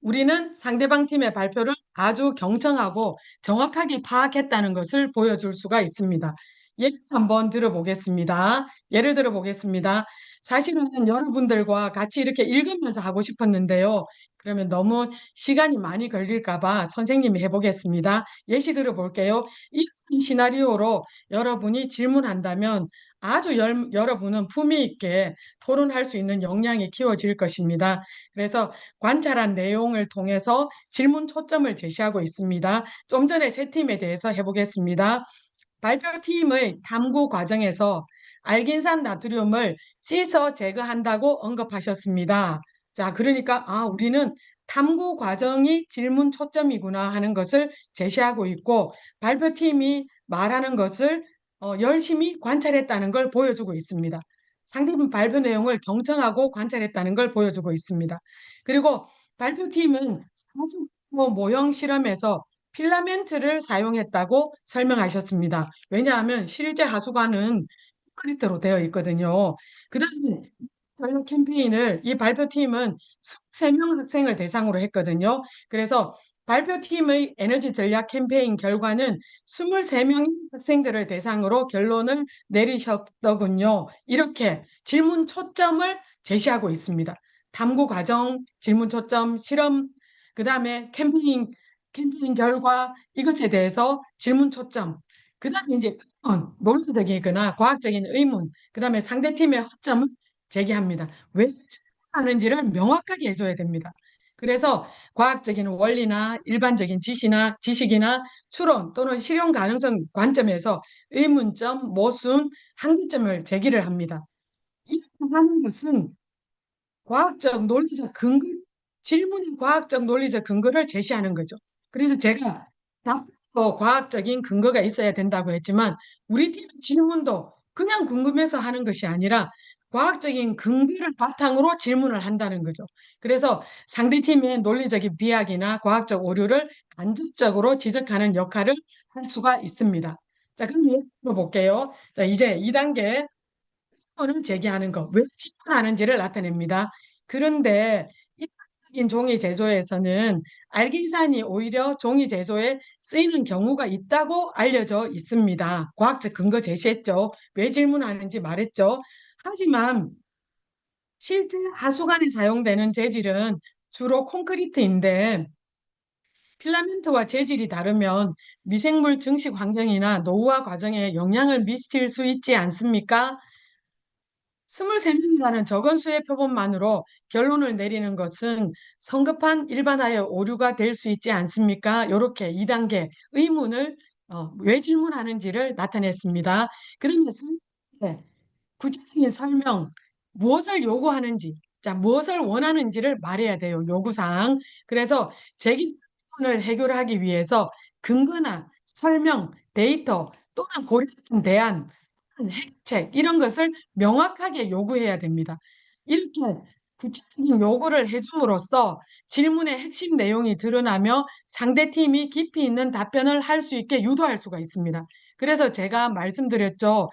Speaker 1: 우리는 상대방 팀의 발표를 아주 경청하고 정확하게 파악했다는 것을 보여줄 수가 있습니다. 예를 한번 들어보겠습니다. 예를 들어보겠습니다. 사실은 여러분들과 같이 이렇게 읽으면서 하고 싶었는데요. 그러면 너무 시간이 많이 걸릴까 봐 선생님이 해보겠습니다. 예시 들어볼게요. 이런 시나리오로 여러분이 질문한다면 아주 여러분은 품위 있게 토론할 수 있는 역량이 키워질 것입니다. 그래서 관찰한 내용을 통해서 질문 초점을 제시하고 있습니다. 좀 전에 세 팀에 대해서 해보겠습니다. 발표팀의 탐구 과정에서 알긴산 나트륨을 씻어 제거한다고 언급하셨습니다. 자, 그러니까 우리는 탐구 과정이 질문 초점이구나 하는 것을 제시하고 있고 발표팀이 말하는 것을 열심히 관찰했다는 걸 보여주고 있습니다. 상대방 발표 내용을 경청하고 관찰했다는 걸 보여주고 있습니다. 그리고 발표팀은 사수 모형 실험에서 필라멘트를 사용했다고 설명하셨습니다. 왜냐하면 실제 하수관은 콘크리트로 되어 있거든요. 그 다음에 전략 캠페인을 이 발표팀은 23명 학생을 대상으로 했거든요. 그래서 발표팀의 에너지 전략 캠페인 결과는 23명의 학생들을 대상으로 결론을 내리셨더군요. 이렇게 질문 초점을 제시하고 있습니다. 탐구 과정, 질문 초점, 실험, 그 다음에 캠페인 결과 이것에 대해서 질문 초점, 그 다음에 이제 의문, 논리적이거나 과학적인 의문, 그 다음에 상대팀의 허점을 제기합니다. 왜 하는지를 명확하게 해줘야 됩니다. 그래서 과학적인 원리나 일반적인 지식이나 추론 또는 실용 가능성 관점에서 의문점, 모순, 한계점을 제기를 합니다. 이렇게 하는 것은 과학적 논리적 근거, 질문이 과학적 논리적 근거를 제시하는 거죠. 그래서 제가 답도 과학적인 근거가 있어야 된다고 했지만 우리 팀의 질문도 그냥 궁금해서 하는 것이 아니라 과학적인 근거를 바탕으로 질문을 한다는 거죠. 그래서 상대팀의 논리적인 비약이나 과학적 오류를 간접적으로 지적하는 역할을 할 수가 있습니다. 자, 그럼 예를 들어 볼게요. 자, 이제 2단계 질문을 제기하는 것, 왜 질문하는지를 나타냅니다. 그런데 일반적인 종이 제조에서는 알기산이 오히려 종이 제조에 쓰이는 경우가 있다고 알려져 있습니다. 과학적 근거 제시했죠. 왜 질문하는지 말했죠. 하지만 실제 하수관에 사용되는 재질은 주로 콘크리트인데 필라멘트와 재질이 다르면 미생물 증식 환경이나 노후화 과정에 영향을 미칠 수 있지 않습니까? 23명이라는 적은 수의 표본만으로 결론을 내리는 것은 성급한 일반화의 오류가 될 수 있지 않습니까? 이렇게 2단계 의문을 왜 질문하는지를 나타냈습니다. 그러면 구체적인 설명, 무엇을 요구하는지, 자, 무엇을 원하는지를 말해야 돼요. 요구사항. 그래서 제기문을 해결하기 위해서 근거나 설명, 데이터 또는 고려된 대안, 핵책 이런 것을 명확하게 요구해야 됩니다. 이렇게 구체적인 요구를 해줌으로써 질문의 핵심 내용이 드러나며 상대팀이 깊이 있는 답변을 할 수 있게 유도할 수가 있습니다. 그래서 제가 말씀드렸죠.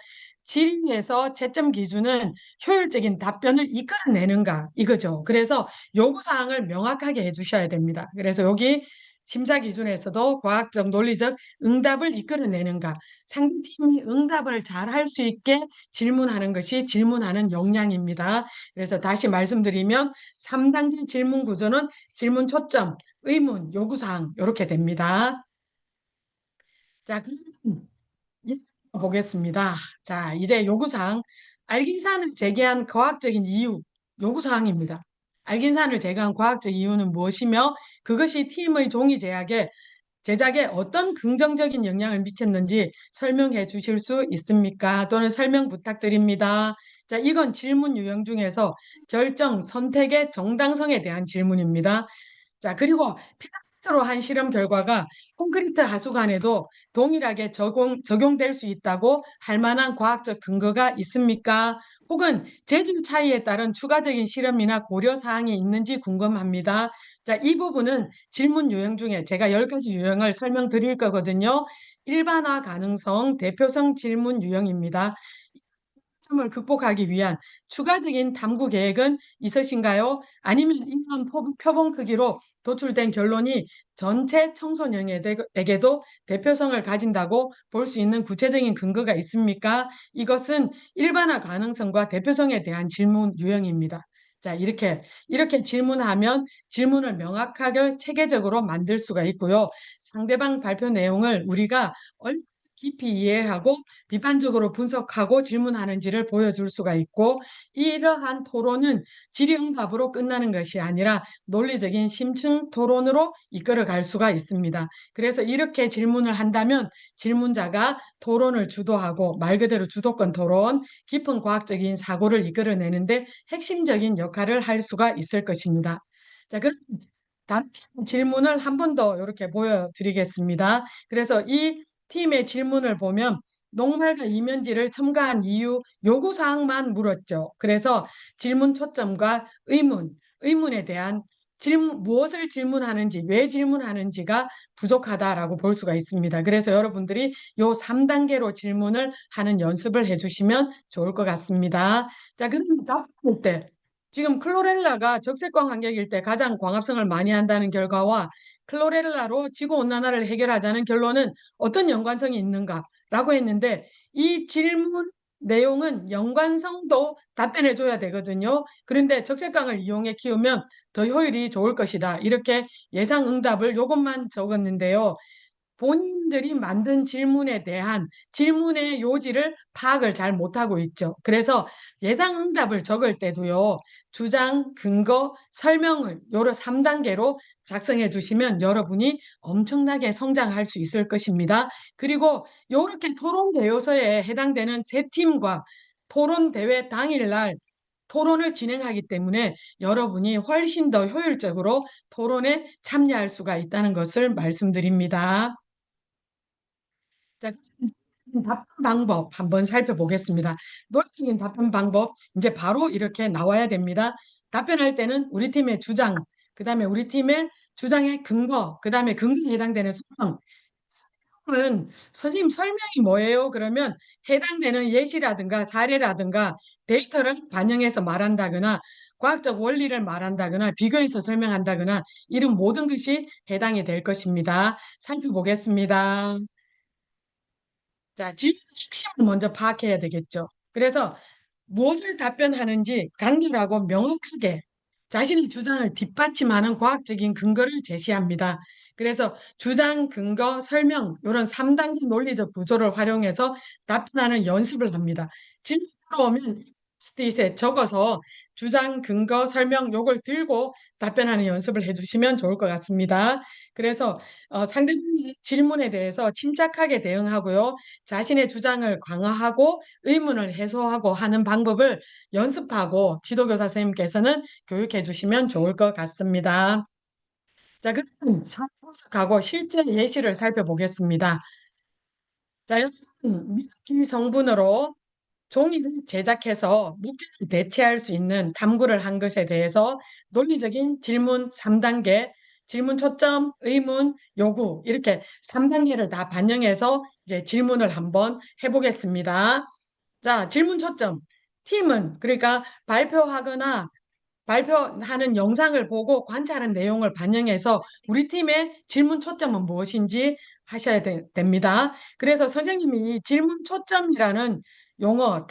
Speaker 1: 질의에서 채점 기준은 효율적인 답변을 이끌어내는가 이거죠. 그래서 요구사항을 명확하게 해주셔야 됩니다. 그래서 여기 심사 기준에서도 과학적, 논리적 응답을 이끌어내는가, 상대팀이 응답을 잘 할 수 있게 질문하는 것이 질문하는 역량입니다. 그래서 다시 말씀드리면 3단계 질문 구조는 질문 초점, 의문, 요구사항 이렇게 됩니다. 자, 그럼 보겠습니다. 자, 이제 요구사항. 알긴산을 제기한 과학적인 이유, 요구사항입니다. 알긴산을 제거한 과학적 이유는 무엇이며 그것이 팀의 종이 제작에 어떤 긍정적인 영향을 미쳤는지 설명해 주실 수 있습니까? 또는 설명 부탁드립니다. 자, 이건 질문 유형 중에서 결정, 선택의 정당성에 대한 질문입니다. 자, 그리고 피라미드로 한 실험 결과가 콘크리트 하수관에도 동일하게 적용될 수 있다고 할 만한 과학적 근거가 있습니까? 혹은 재질 차이에 따른 추가적인 실험이나 고려 사항이 있는지 궁금합니다. 자, 이 부분은 질문 유형 중에 제가 10가지 유형을 설명드릴 거거든요. 일반화 가능성, 대표성 질문 유형입니다. 점을 극복하기 위한 추가적인 탐구 계획은 있으신가요? 아니면 이런 표본 크기로 도출된 결론이 전체 청소년에게도 대표성을 가진다고 볼 수 있는 구체적인 근거가 있습니까? 이것은 일반화 가능성과 대표성에 대한 질문 유형입니다. 자, 이렇게 질문하면 질문을 명확하게 체계적으로 만들 수가 있고요. 상대방 발표 내용을 우리가 얼마나 깊이 이해하고 비판적으로 분석하고 질문하는지를 보여줄 수가 있고 이러한 토론은 질의응답으로 끝나는 것이 아니라 논리적인 심층 토론으로 이끌어갈 수가 있습니다. 그래서 이렇게 질문을 한다면 질문자가 토론을 주도하고 말 그대로 주도권 토론, 깊은 과학적인 사고를 이끌어내는데 핵심적인 역할을 할 수가 있을 것입니다. 자, 그럼 다음 질문을 한 번 더 이렇게 보여드리겠습니다. 그래서 이 팀의 질문을 보면 녹말과 이면지를 첨가한 이유, 요구사항만 물었죠. 그래서 질문 초점과 의문에 대한 무엇을 질문하는지, 왜 질문하는지가 부족하다라고 볼 수가 있습니다. 그래서 여러분들이 요 3단계로 질문을 하는 연습을 해주시면 좋을 것 같습니다. 자, 그럼 답할 때 지금 클로렐라가 적색광 환경일 때 가장 광합성을 많이 한다는 결과와 클로렐라로 지구온난화를 해결하자는 결론은 어떤 연관성이 있는가라고 했는데 이 질문 내용은 연관성도 답변해 줘야 되거든요. 그런데 적색광을 이용해 키우면 더 효율이 좋을 것이다. 이렇게 예상 응답을 요것만 적었는데요. 본인들이 만든 질문에 대한 질문의 요지를 파악을 잘 못하고 있죠. 그래서 예상 응답을 적을 때도요. 주장, 근거, 설명을 여러 3단계로 작성해 주시면 여러분이 엄청나게 성장할 수 있을 것입니다. 그리고 이렇게 토론 대요서에 해당되는 세 팀과 토론 대회 당일날 토론을 진행하기 때문에 여러분이 훨씬 더 효율적으로 토론에 참여할 수가 있다는 것을 말씀드립니다. 자, 답변 방법 한번 살펴보겠습니다. 논리적인 답변 방법 이제 바로 이렇게 나와야 됩니다. 답변할 때는 우리 팀의 주장, 그다음에 우리 팀의 주장의 근거, 그다음에 근거에 해당되는 설명. 설명은 선생님 설명이 뭐예요? 그러면 해당되는 예시라든가 사례라든가 데이터를 반영해서 말한다거나 과학적 원리를 말한다거나 비교해서 설명한다거나 이런 모든 것이 해당이 될 것입니다. 살펴보겠습니다. 자, 질문의 핵심을 먼저 파악해야 되겠죠. 그래서 무엇을 답변하는지 간결하고 명확하게 자신의 주장을 뒷받침하는 과학적인 근거를 제시합니다. 그래서 주장, 근거, 설명 이런 3단계 논리적 구조를 활용해서 답변하는 연습을 합니다. 질문으로 오면 스티스에 적어서 주장, 근거, 설명 요걸 들고 답변하는 연습을 해주시면 좋을 것 같습니다. 그래서 상대방의 질문에 대해서 침착하게 대응하고요. 자신의 주장을 강화하고 의문을 해소하고 하는 방법을 연습하고 지도교사 선생님께서는 교육해 주시면 좋을 것 같습니다. 자, 그럼 사고하고 실제 예시를 살펴보겠습니다. 자, 여러분, 미ski 성분으로 종이를 제작해서 목재를 대체할 수 있는 탐구를 한 것에 대해서 논리적인 질문 3단계, 질문 초점, 의문, 요구 이렇게 3단계를 다 반영해서 이제 질문을 한번 해보겠습니다. 자, 질문 초점. 팀은 그러니까 발표하거나 발표하는 영상을 보고 관찰한 내용을 반영해서 우리 팀의 질문 초점은 무엇인지 하셔야 됩니다. 그래서 선생님이 이 질문 초점이라는 용어,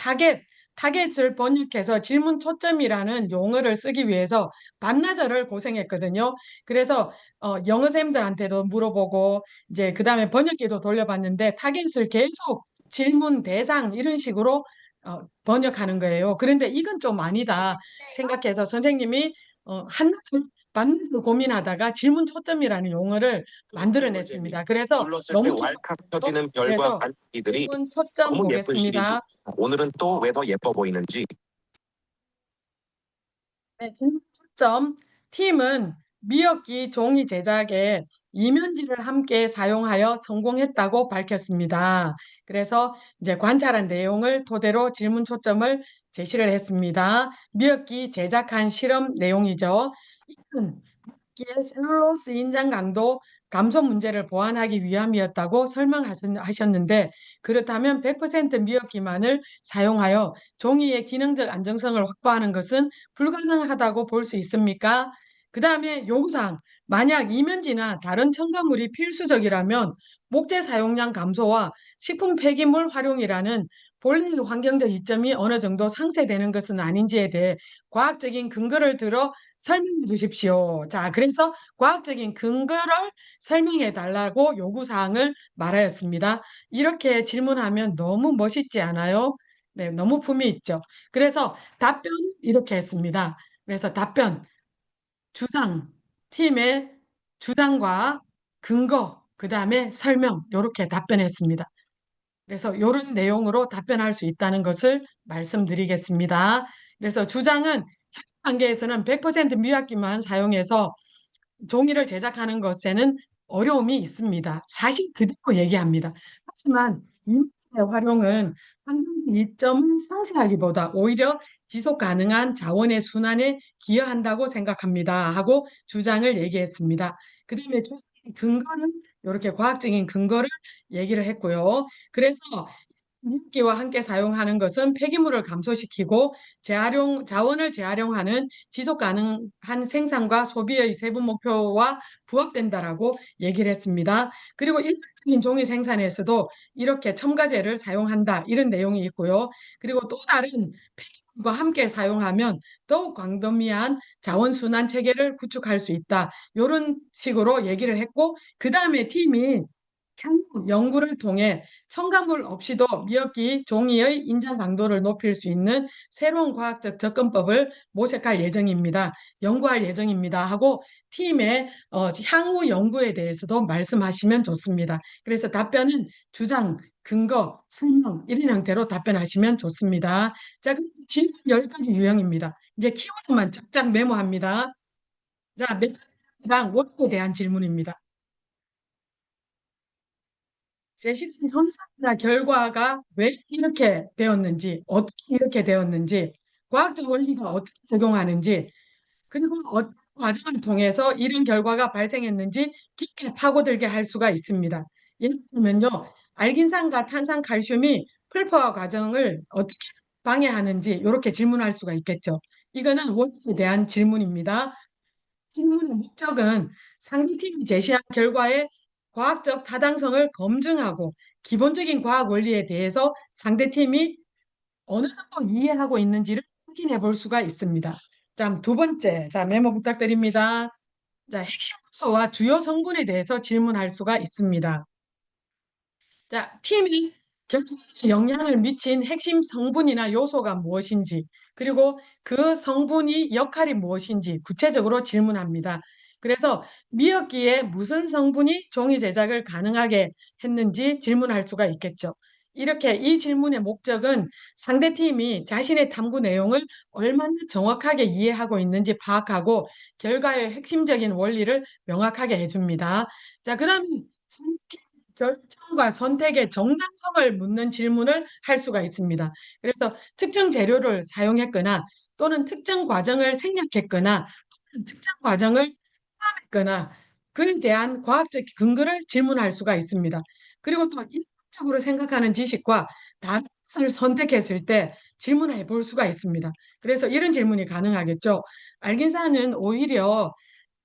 Speaker 1: 타겟을 번역해서 질문 초점이라는 용어를 쓰기 위해서 반나절을 고생했거든요. 그래서 영어 쌤들한테도 물어보고 이제 그다음에 번역기도 돌려봤는데 타겟을 계속 질문 대상 이런 식으로 번역하는 거예요. 그런데 이건 좀 아니다 생각해서 선생님이 한나절 반나절 고민하다가 질문 초점이라는 용어를 만들어냈습니다. 그래서
Speaker 7: 눌렀을 때
Speaker 1: 너무
Speaker 7: 왈칵 펴지는 별과
Speaker 1: 그래서
Speaker 7: 반짝이들이
Speaker 1: 질문 초점
Speaker 7: 너무 예쁜 시리즈.
Speaker 1: 보겠습니다.
Speaker 7: 오늘은 또 왜 더 예뻐 보이는지.
Speaker 1: 네, 질문 초점. 팀은 미역기 종이 제작에 이면지를 함께 사용하여 성공했다고 밝혔습니다. 그래서 이제 관찰한 내용을 토대로 질문 초점을 제시를 했습니다. 미역기 제작한 실험 내용이죠. 이는 미역기의 셀룰로스 인장 강도 감소 문제를 보완하기 위함이었다고 설명하셨는데 그렇다면 100% 미역기만을 사용하여 종이의 기능적 안정성을 확보하는 것은 불가능하다고 볼 수 있습니까? 그 다음에 요구사항, 만약 이면지나 다른 첨가물이 필수적이라면 목재 사용량 감소와 식품 폐기물 활용이라는 본래의 환경적 이점이 어느 정도 상쇄되는 것은 아닌지에 대해 과학적인 근거를 들어 설명해 주십시오. 자, 그래서 과학적인 근거를 설명해 달라고 요구사항을 말하였습니다. 이렇게 질문하면 너무 멋있지 않아요? 네, 너무 품이 있죠. 그래서 답변은 이렇게 했습니다. 그래서 답변, 주장, 팀의 주장과 근거, 그 다음에 설명, 이렇게 답변했습니다. 그래서 이런 내용으로 답변할 수 있다는 것을 말씀드리겠습니다. 그래서 주장은 단계에서는 100% 미확기만 사용해서 종이를 제작하는 것에는 어려움이 있습니다. 사실 그대로 얘기합니다. 하지만 인체의 활용은 환경 이점을 상쇄하기보다 오히려 지속 가능한 자원의 순환에 기여한다고 생각합니다. 하고 주장을 얘기했습니다. 그 다음에 주장의 근거는 이렇게 과학적인 근거를 얘기를 했고요. 그래서 미흡기와 함께 사용하는 것은 폐기물을 감소시키고 자원을 재활용하는 지속 가능한 생산과 소비의 세부 목표와 부합된다라고 얘기를 했습니다. 그리고 일반적인 종이 생산에서도 이렇게 첨가제를 사용한다 이런 내용이 있고요. 그리고 또 다른 폐기물과 함께 사용하면 더욱 광범위한 자원순환 체계를 구축할 수 있다. 이런 식으로 얘기를 했고 그 다음에 팀이 향후 연구를 통해 첨가물 없이도 미역기 종이의 인장 강도를 높일 수 있는 새로운 과학적 접근법을 모색할 예정입니다. 연구할 예정입니다. 하고 팀의 향후 연구에 대해서도 말씀하시면 좋습니다. 그래서 답변은 주장, 근거, 설명 이런 형태로 답변하시면 좋습니다. 자, 그럼 질문 10가지 유형입니다. 이제 키워드만 쫙쫙 메모합니다. 자, 메타드랑 원리에 대한 질문입니다. 제시된 현상이나 결과가 왜 이렇게 되었는지, 어떻게 이렇게 되었는지, 과학적 원리가 어떻게 적용하는지, 그리고 어떤 과정을 통해서 이런 결과가 발생했는지 깊게 파고들게 할 수가 있습니다. 예를 들면요, 알긴산과 탄산 칼슘이 풀포화 과정을 어떻게 방해하는지 이렇게 질문할 수가 있겠죠. 이거는 원리에 대한 질문입니다. 질문의 목적은 상대팀이 제시한 결과의 과학적 타당성을 검증하고 기본적인 과학 원리에 대해서 상대팀이 어느 정도 이해하고 있는지를 확인해 볼 수가 있습니다. 자, 두 번째, 자, 메모 부탁드립니다. 자, 핵심 요소와 주요 성분에 대해서 질문할 수가 있습니다. 자, 팀이 결과에 영향을 미친 핵심 성분이나 요소가 무엇인지, 그리고 그 성분이 역할이 무엇인지 구체적으로 질문합니다. 그래서 미역기에 무슨 성분이 종이 제작을 가능하게 했는지 질문할 수가 있겠죠. 이렇게 이 질문의 목적은 상대팀이 자신의 탐구 내용을 얼마나 정확하게 이해하고 있는지 파악하고 결과의 핵심적인 원리를 명확하게 해줍니다. 자, 그 다음에 결정과 선택의 정당성을 묻는 질문을 할 수가 있습니다. 그래서 특정 재료를 사용했거나 또는 특정 과정을 생략했거나 또는 특정 과정을 포함했거나 그에 대한 과학적 근거를 질문할 수가 있습니다. 그리고 또 일반적으로 생각하는 지식과 다른 것을 선택했을 때 질문해 볼 수가 있습니다. 그래서 이런 질문이 가능하겠죠. 알긴사는 오히려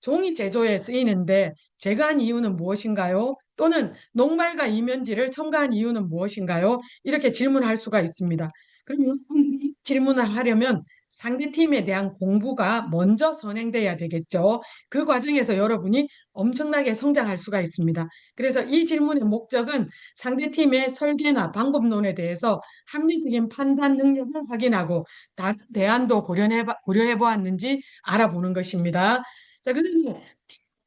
Speaker 1: 종이 제조에 쓰이는데 제거한 이유는 무엇인가요? 또는 녹말과 이면지를 첨가한 이유는 무엇인가요? 이렇게 질문할 수가 있습니다. 그럼 여러분들이 이 질문을 하려면 상대 팀에 대한 공부가 먼저 선행돼야 되겠죠. 그 과정에서 여러분이 엄청나게 성장할 수가 있습니다. 그래서 이 질문의 목적은 상대 팀의 설계나 방법론에 대해서 합리적인 판단 능력을 확인하고 다른 대안도 고려해 보았는지 알아보는 것입니다. 자, 그다음에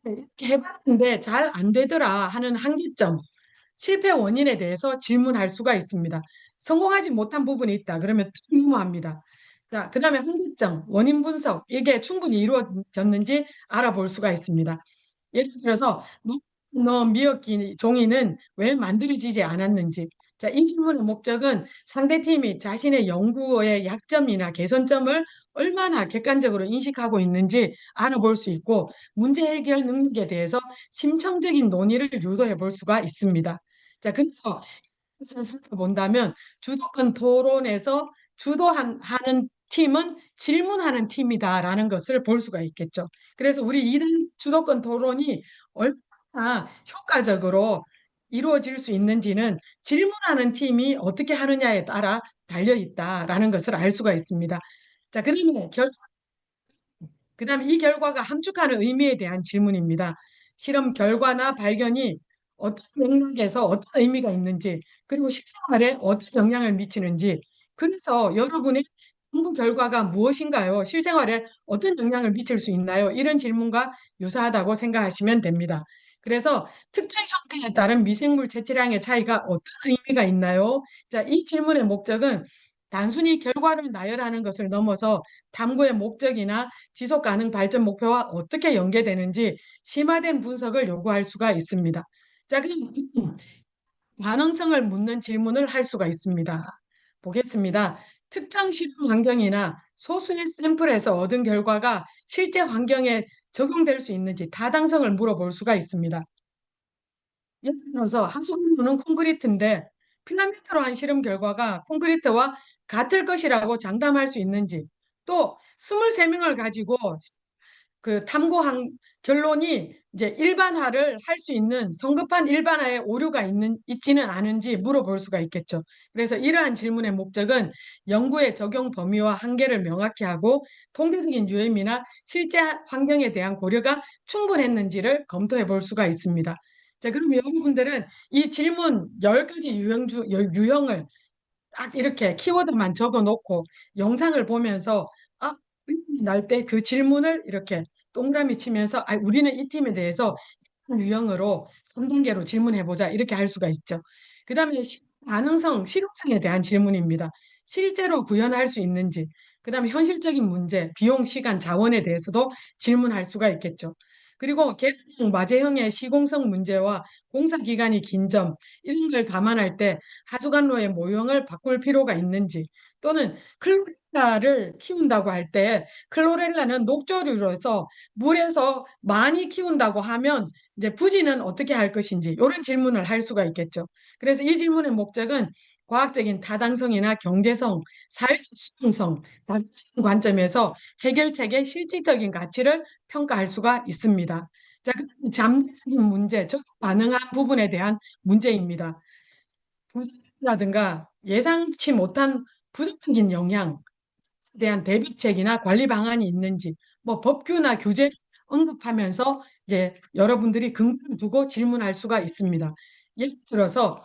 Speaker 1: 이렇게 해봤는데 잘 안 되더라 하는 한계점, 실패 원인에 대해서 질문할 수가 있습니다. 성공하지 못한 부분이 있다. 그러면 또 유무합니다. 자, 그다음에 한계점, 원인 분석, 이게 충분히 이루어졌는지 알아볼 수가 있습니다. 예를 들어서 너 미역기 종이는 왜 만들어지지 않았는지. 자, 이 질문의 목적은 상대팀이 자신의 연구의 약점이나 개선점을 얼마나 객관적으로 인식하고 있는지 알아볼 수 있고 문제 해결 능력에 대해서 심층적인 논의를 유도해 볼 수가 있습니다. 자, 그래서 이것을 살펴본다면 주도권 토론에서 하는 팀은 질문하는 팀이다라는 것을 볼 수가 있겠죠. 그래서 우리 2단 주도권 토론이 얼마나 효과적으로 이루어질 수 있는지는 질문하는 팀이 어떻게 하느냐에 따라 달려 있다라는 것을 알 수가 있습니다. 자, 그다음에 이 결과가 함축하는 의미에 대한 질문입니다. 실험 결과나 발견이 어떤 맥락에서 어떤 의미가 있는지, 그리고 실생활에 어떤 영향을 미치는지, 그래서 여러분의 연구 결과가 무엇인가요? 실생활에 어떤 영향을 미칠 수 있나요? 이런 질문과 유사하다고 생각하시면 됩니다. 그래서 특정 형태에 따른 미생물 채취량의 차이가 어떤 의미가 있나요? 자, 이 질문의 목적은 단순히 결과를 나열하는 것을 넘어서 탐구의 목적이나 지속 가능 발전 목표와 어떻게 연계되는지 심화된 분석을 요구할 수가 있습니다. 자, 그럼 가능성을 묻는 질문을 할 수가 있습니다. 보겠습니다. 특정 실험 환경이나 소수의 샘플에서 얻은 결과가 실제 환경에 적용될 수 있는지 타당성을 물어볼 수가 있습니다. 예를 들어서 하수구는 콘크리트인데 필라멘트로 한 실험 결과가 콘크리트와 같을 것이라고 장담할 수 있는지, 또 23명을 가지고 그 탐구한 결론이 이제 일반화를 할 수 있는 성급한 일반화에 오류가 있지는 않은지 물어볼 수가 있겠죠. 그래서 이러한 질문의 목적은 연구의 적용 범위와 한계를 명확히 하고 통계적인 유형이나 실제 환경에 대한 고려가 충분했는지를 검토해 볼 수가 있습니다. 자, 그럼 여러분들은 이 질문 10가지 유형을 딱 이렇게 키워드만 적어 놓고 영상을 보면서 의문이 날 때 그 질문을 이렇게 동그라미 치면서 우리는 이 팀에 대해서 이런 유형으로 3단계로 질문해 보자 이렇게 할 수가 있죠. 그다음에 가능성, 실용성에 대한 질문입니다. 실제로 구현할 수 있는지, 그다음에 현실적인 문제, 비용, 시간, 자원에 대해서도 질문할 수가 있겠죠. 그리고 계획형, 마제형의 시공성 문제와 공사 기간이 긴 점, 이런 걸 감안할 때 하수관로의 모형을 바꿀 필요가 있는지, 또는 클로렐라를 키운다고 할 때 클로렐라는 녹조류로서 물에서 많이 키운다고 하면 이제 부지는 어떻게 할 것인지 이런 질문을 할 수가 있겠죠. 그래서 이 질문의 목적은 과학적인 타당성이나 경제성, 사회적 수용성, 다양한 관점에서 해결책의 실질적인 가치를 평가할 수가 있습니다. 자, 그다음에 잠재적인 문제, 즉 반응한 부분에 대한 문제입니다. 부작용이라든가 예상치 못한 부정적인 영향에 대한 대비책이나 관리 방안이 있는지, 뭐 법규나 규제를 언급하면서 이제 여러분들이 근거를 두고 질문할 수가 있습니다. 예를 들어서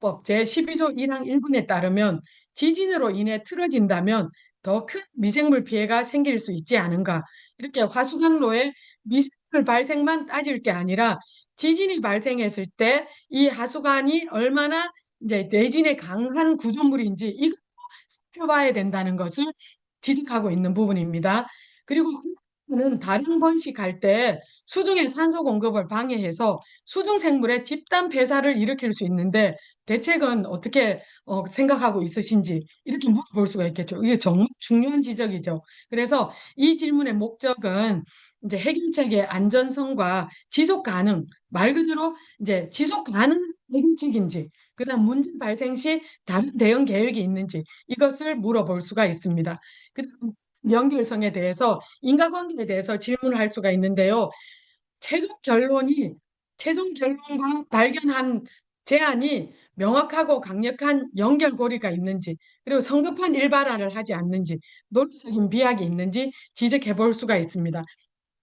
Speaker 1: 법 제12조 1항 1분에 따르면 지진으로 인해 틀어진다면 더 큰 미생물 피해가 생길 수 있지 않은가. 이렇게 하수관로에 미생물 발생만 따질 게 아니라 지진이 발생했을 때 이 하수관이 얼마나 이제 내진에 강한 구조물인지 이것도 살펴봐야 된다는 것을 지적하고 있는 부분입니다. 그리고 는 다량 번식할 때 수중의 산소 공급을 방해해서 수중 생물의 집단 폐사를 일으킬 수 있는데 대책은 어떻게 생각하고 있으신지 이렇게 물어볼 수가 있겠죠. 이게 정말 중요한 지적이죠. 그래서 이 질문의 목적은 이제 해결책의 안전성과 지속 가능, 말 그대로 이제 지속 가능 해결책인지, 그다음 문제 발생 시 다른 대응 계획이 있는지 이것을 물어볼 수가 있습니다. 그다음 연결성에 대해서 인과관계에 대해서 질문을 할 수가 있는데요. 최종 결론이 최종 결론과 발견한 제안이 명확하고 강력한 연결고리가 있는지, 그리고 성급한 일발화를 하지 않는지, 논리적인 비약이 있는지 지적해 볼 수가 있습니다.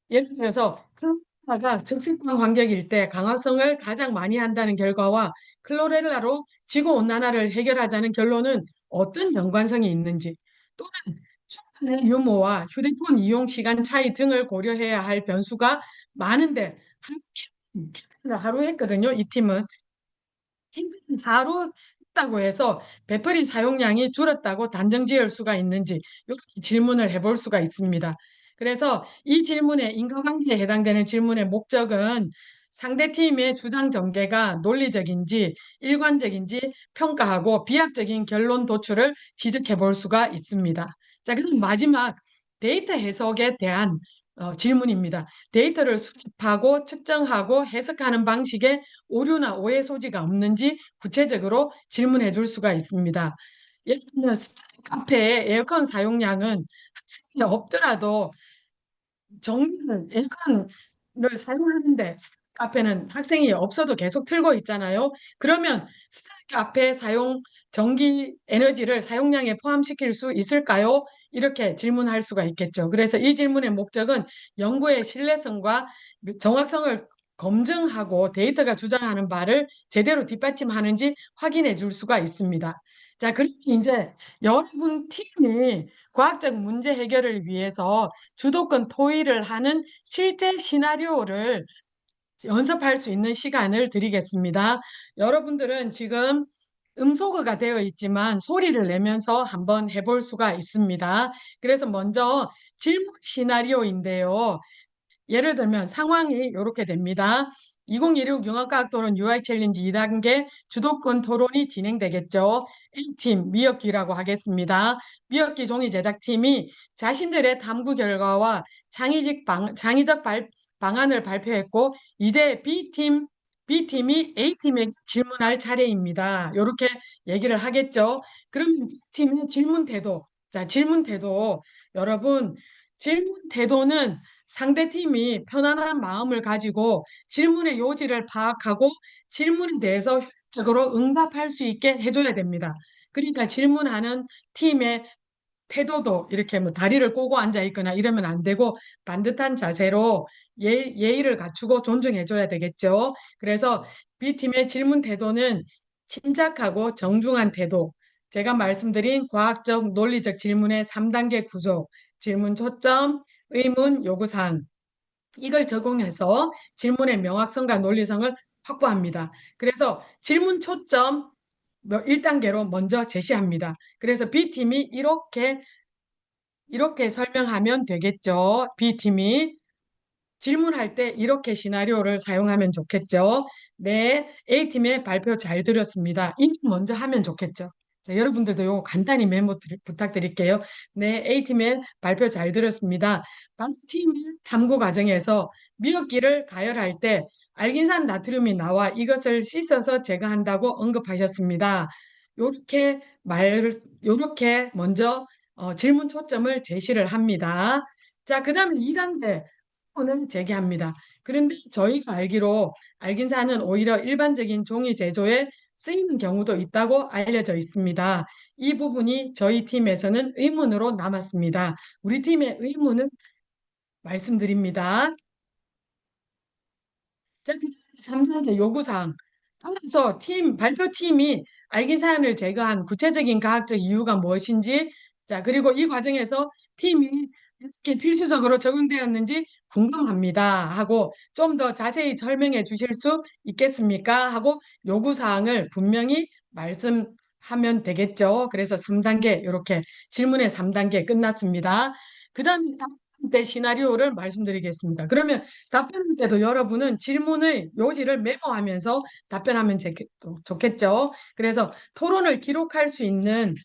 Speaker 1: 예를 들어서 클로렐라가 적색광 환경일 때 강화성을 가장 많이 한다는 결과와 클로렐라로 지구 온난화를 해결하자는 결론은 어떤 연관성이 있는지, 또는 충전의 유무와 휴대폰 이용 시간 차이 등을 고려해야 할 변수가 많은데 하루 했거든요. 이 팀은 하루 했다고 해서 배터리 사용량이 줄었다고 단정 지을 수가 있는지 이렇게 질문을 해볼 수가 있습니다. 그래서 이 질문에 인과관계에 해당되는 질문의 목적은 상대 팀의 주장 전개가 논리적인지 일관적인지 평가하고 비약적인 결론 도출을 지적해 볼 수가 있습니다. 자, 그럼 마지막 데이터 해석에 대한 질문입니다. 데이터를 수집하고 측정하고 해석하는 방식에 오류나 오해 소지가 없는지 구체적으로 질문해 줄 수가 있습니다. 예를 들면 카페의 에어컨 사용량은 학생이 없더라도 전기를 에어컨을 사용하는데 카페는 학생이 없어도 계속 틀고 있잖아요. 그러면 카페 사용 전기 에너지를 사용량에 포함시킬 수 있을까요? 이렇게 질문할 수가 있겠죠. 그래서 이 질문의 목적은 연구의 신뢰성과 정확성을 검증하고 데이터가 주장하는 바를 제대로 뒷받침하는지 확인해 줄 수가 있습니다. 자, 그리고 이제 여러분 팀이 과학적 문제 해결을 위해서 주도권 토의를 하는 실제 시나리오를 연습할 수 있는 시간을 드리겠습니다. 여러분들은 지금 음소거가 되어 있지만 소리를 내면서 한번 해볼 수가 있습니다. 그래서 먼저 질문 시나리오인데요. 예를 들면 상황이 이렇게 됩니다. 2016 융합과학토론 UI 챌린지 2단계 주도권 토론이 진행되겠죠. A팀 미역기라고 하겠습니다. 미역기 종이 제작팀이 자신들의 탐구 결과와 창의적 방안을 발표했고 이제 B팀이 A팀에게 질문할 차례입니다. 이렇게 얘기를 하겠죠. 그러면 B팀의 질문 태도. 자, 질문 태도. 여러분, 질문 태도는 상대 팀이 편안한 마음을 가지고 질문의 요지를 파악하고 질문에 대해서 효율적으로 응답할 수 있게 해줘야 됩니다. 그러니까 질문하는 팀의 태도도 이렇게 뭐 다리를 꼬고 앉아 있거나 이러면 안 되고 반듯한 자세로 예의를 갖추고 존중해줘야 되겠죠. 그래서 B팀의 질문 태도는 침착하고 정중한 태도, 제가 말씀드린 과학적 논리적 질문의 3단계 구조, 질문 초점, 의문, 요구사항 이걸 적용해서 질문의 명확성과 논리성을 확보합니다. 그래서 질문 초점 1단계로 먼저 제시합니다. 그래서 B팀이 이렇게 설명하면 되겠죠. B팀이 질문할 때 이렇게 시나리오를 사용하면 좋겠죠. 네, A팀의 발표 잘 들었습니다. 이미 먼저 하면 좋겠죠. 자, 여러분들도 이거 간단히 부탁드릴게요. 네, A팀의 발표 잘 들었습니다. B팀의 탐구 과정에서 미역기를 가열할 때 알긴산 나트륨이 나와 이것을 씻어서 제거한다고 언급하셨습니다. 요렇게 먼저 질문 초점을 제시를 합니다. 자, 그 다음에 2단계 을 제기합니다. 그런데 저희가 알기로 알긴산은 오히려 일반적인 종이 제조에 쓰이는 경우도 있다고 알려져 있습니다. 이 부분이 저희 팀에서는 의문으로 남았습니다. 우리 팀의 의문은 말씀드립니다. 자, 3단계 요구사항. 따라서 발표팀이 알긴산을 제거한 구체적인 과학적 이유가 무엇인지, 자, 그리고 이 과정에서 팀이 이렇게 필수적으로 적용되었는지 궁금합니다 하고 좀 더 자세히 설명해 주실 수 있겠습니까? 하고 요구사항을 분명히 말씀하면 되겠죠. 그래서 3단계 이렇게 질문의 3단계 끝났습니다. 그 다음에 답변 때 시나리오를 말씀드리겠습니다. 그러면 답변 때도 여러분은 질문의 요지를 메모하면서 답변하면 좋겠죠. 그래서 토론을 기록할 수 있는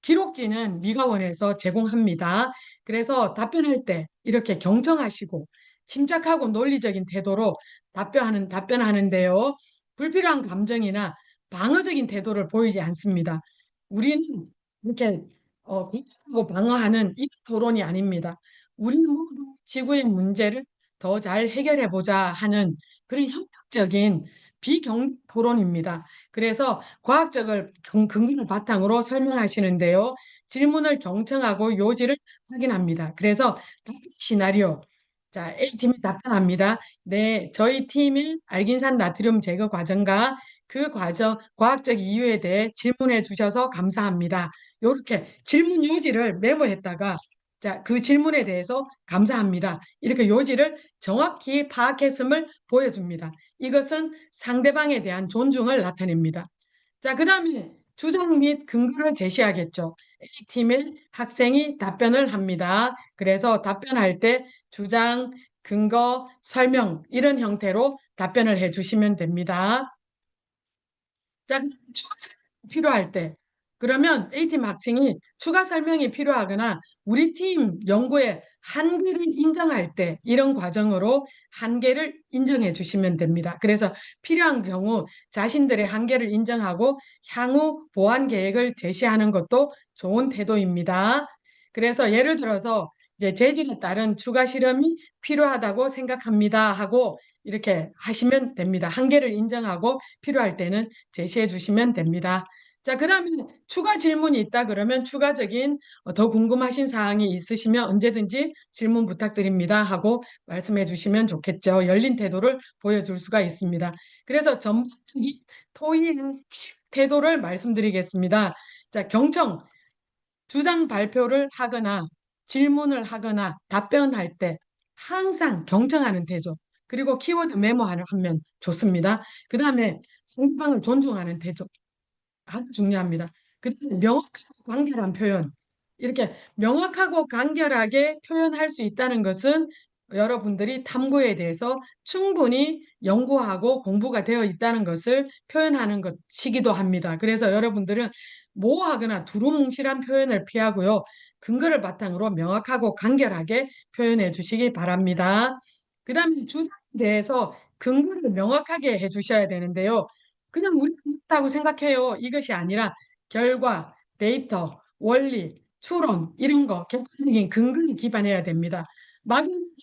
Speaker 1: 기록지는 미가원에서 제공합니다. 그래서 답변할 때 이렇게 경청하시고 침착하고 논리적인 태도로 답변하는데요. 불필요한 감정이나 방어적인 태도를 보이지 않습니다. 우리는 이렇게 공격하고 방어하는 이 토론이 아닙니다. 우리 모두 지구의 문제를 더 잘 해결해 보자 하는 그런 협력적인 비경쟁 토론입니다. 그래서 과학적을 근거를 바탕으로 설명하시는데요. 질문을 경청하고 요지를 확인합니다. 그래서 답변 시나리오. 자, A팀이 답변합니다. 네, 저희 팀의 알긴산 나트륨 제거 과정과 그 과정, 과학적 이유에 대해 질문해 주셔서 감사합니다. 이렇게 질문 요지를 메모했다가 자, 그 질문에 대해서 감사합니다. 이렇게 요지를 정확히 파악했음을 보여줍니다. 이것은 상대방에 대한 존중을 나타냅니다. 자, 그 다음에 주장 및 근거를 제시하겠죠. A팀의 학생이 답변을 합니다. 그래서 답변할 때 주장, 근거, 설명 이런 형태로 답변을 해주시면 됩니다. 자, 추가 설명이 필요할 때 그러면 A팀 학생이 추가 설명이 필요하거나 우리 팀 연구의 한계를 인정할 때 이런 과정으로 한계를 인정해 주시면 됩니다. 그래서 필요한 경우 자신들의 한계를 인정하고 향후 보완 계획을 제시하는 것도 좋은 태도입니다. 그래서 예를 들어서 이제 재질에 따른 추가 실험이 필요하다고 생각합니다 하고 이렇게 하시면 됩니다. 한계를 인정하고 필요할 때는 제시해 주시면 됩니다. 자, 그 다음에 추가 질문이 있다 그러면 추가적인 더 궁금하신 사항이 있으시면 언제든지 질문 부탁드립니다 하고 말씀해 주시면 좋겠죠. 열린 태도를 보여줄 수가 있습니다. 그래서 전반적인 토의의 태도를 말씀드리겠습니다. 자, 경청, 주장 발표를 하거나 질문을 하거나 답변할 때 항상 경청하는 태도, 그리고 키워드 메모하면 좋습니다. 그 다음에 상대방을 존중하는 태도, 아주 중요합니다. 그다음에 명확하고 간결한 표현. 이렇게 명확하고 간결하게 표현할 수 있다는 것은 여러분들이 탐구에 대해서 충분히 연구하고 공부가 되어 있다는 것을 표현하는 것이기도 합니다. 그래서 여러분들은 모호하거나 두루뭉실한 표현을 피하고요. 근거를 바탕으로 명확하고 간결하게 표현해 주시기 바랍니다. 그 다음에 주장에 대해서 근거를 명확하게 해 주셔야 되는데요. 그냥 우리 그렇다고 생각해요. 이것이 아니라 결과, 데이터, 원리, 추론 이런 거 객관적인 근거에 기반해야 됩니다. 막연히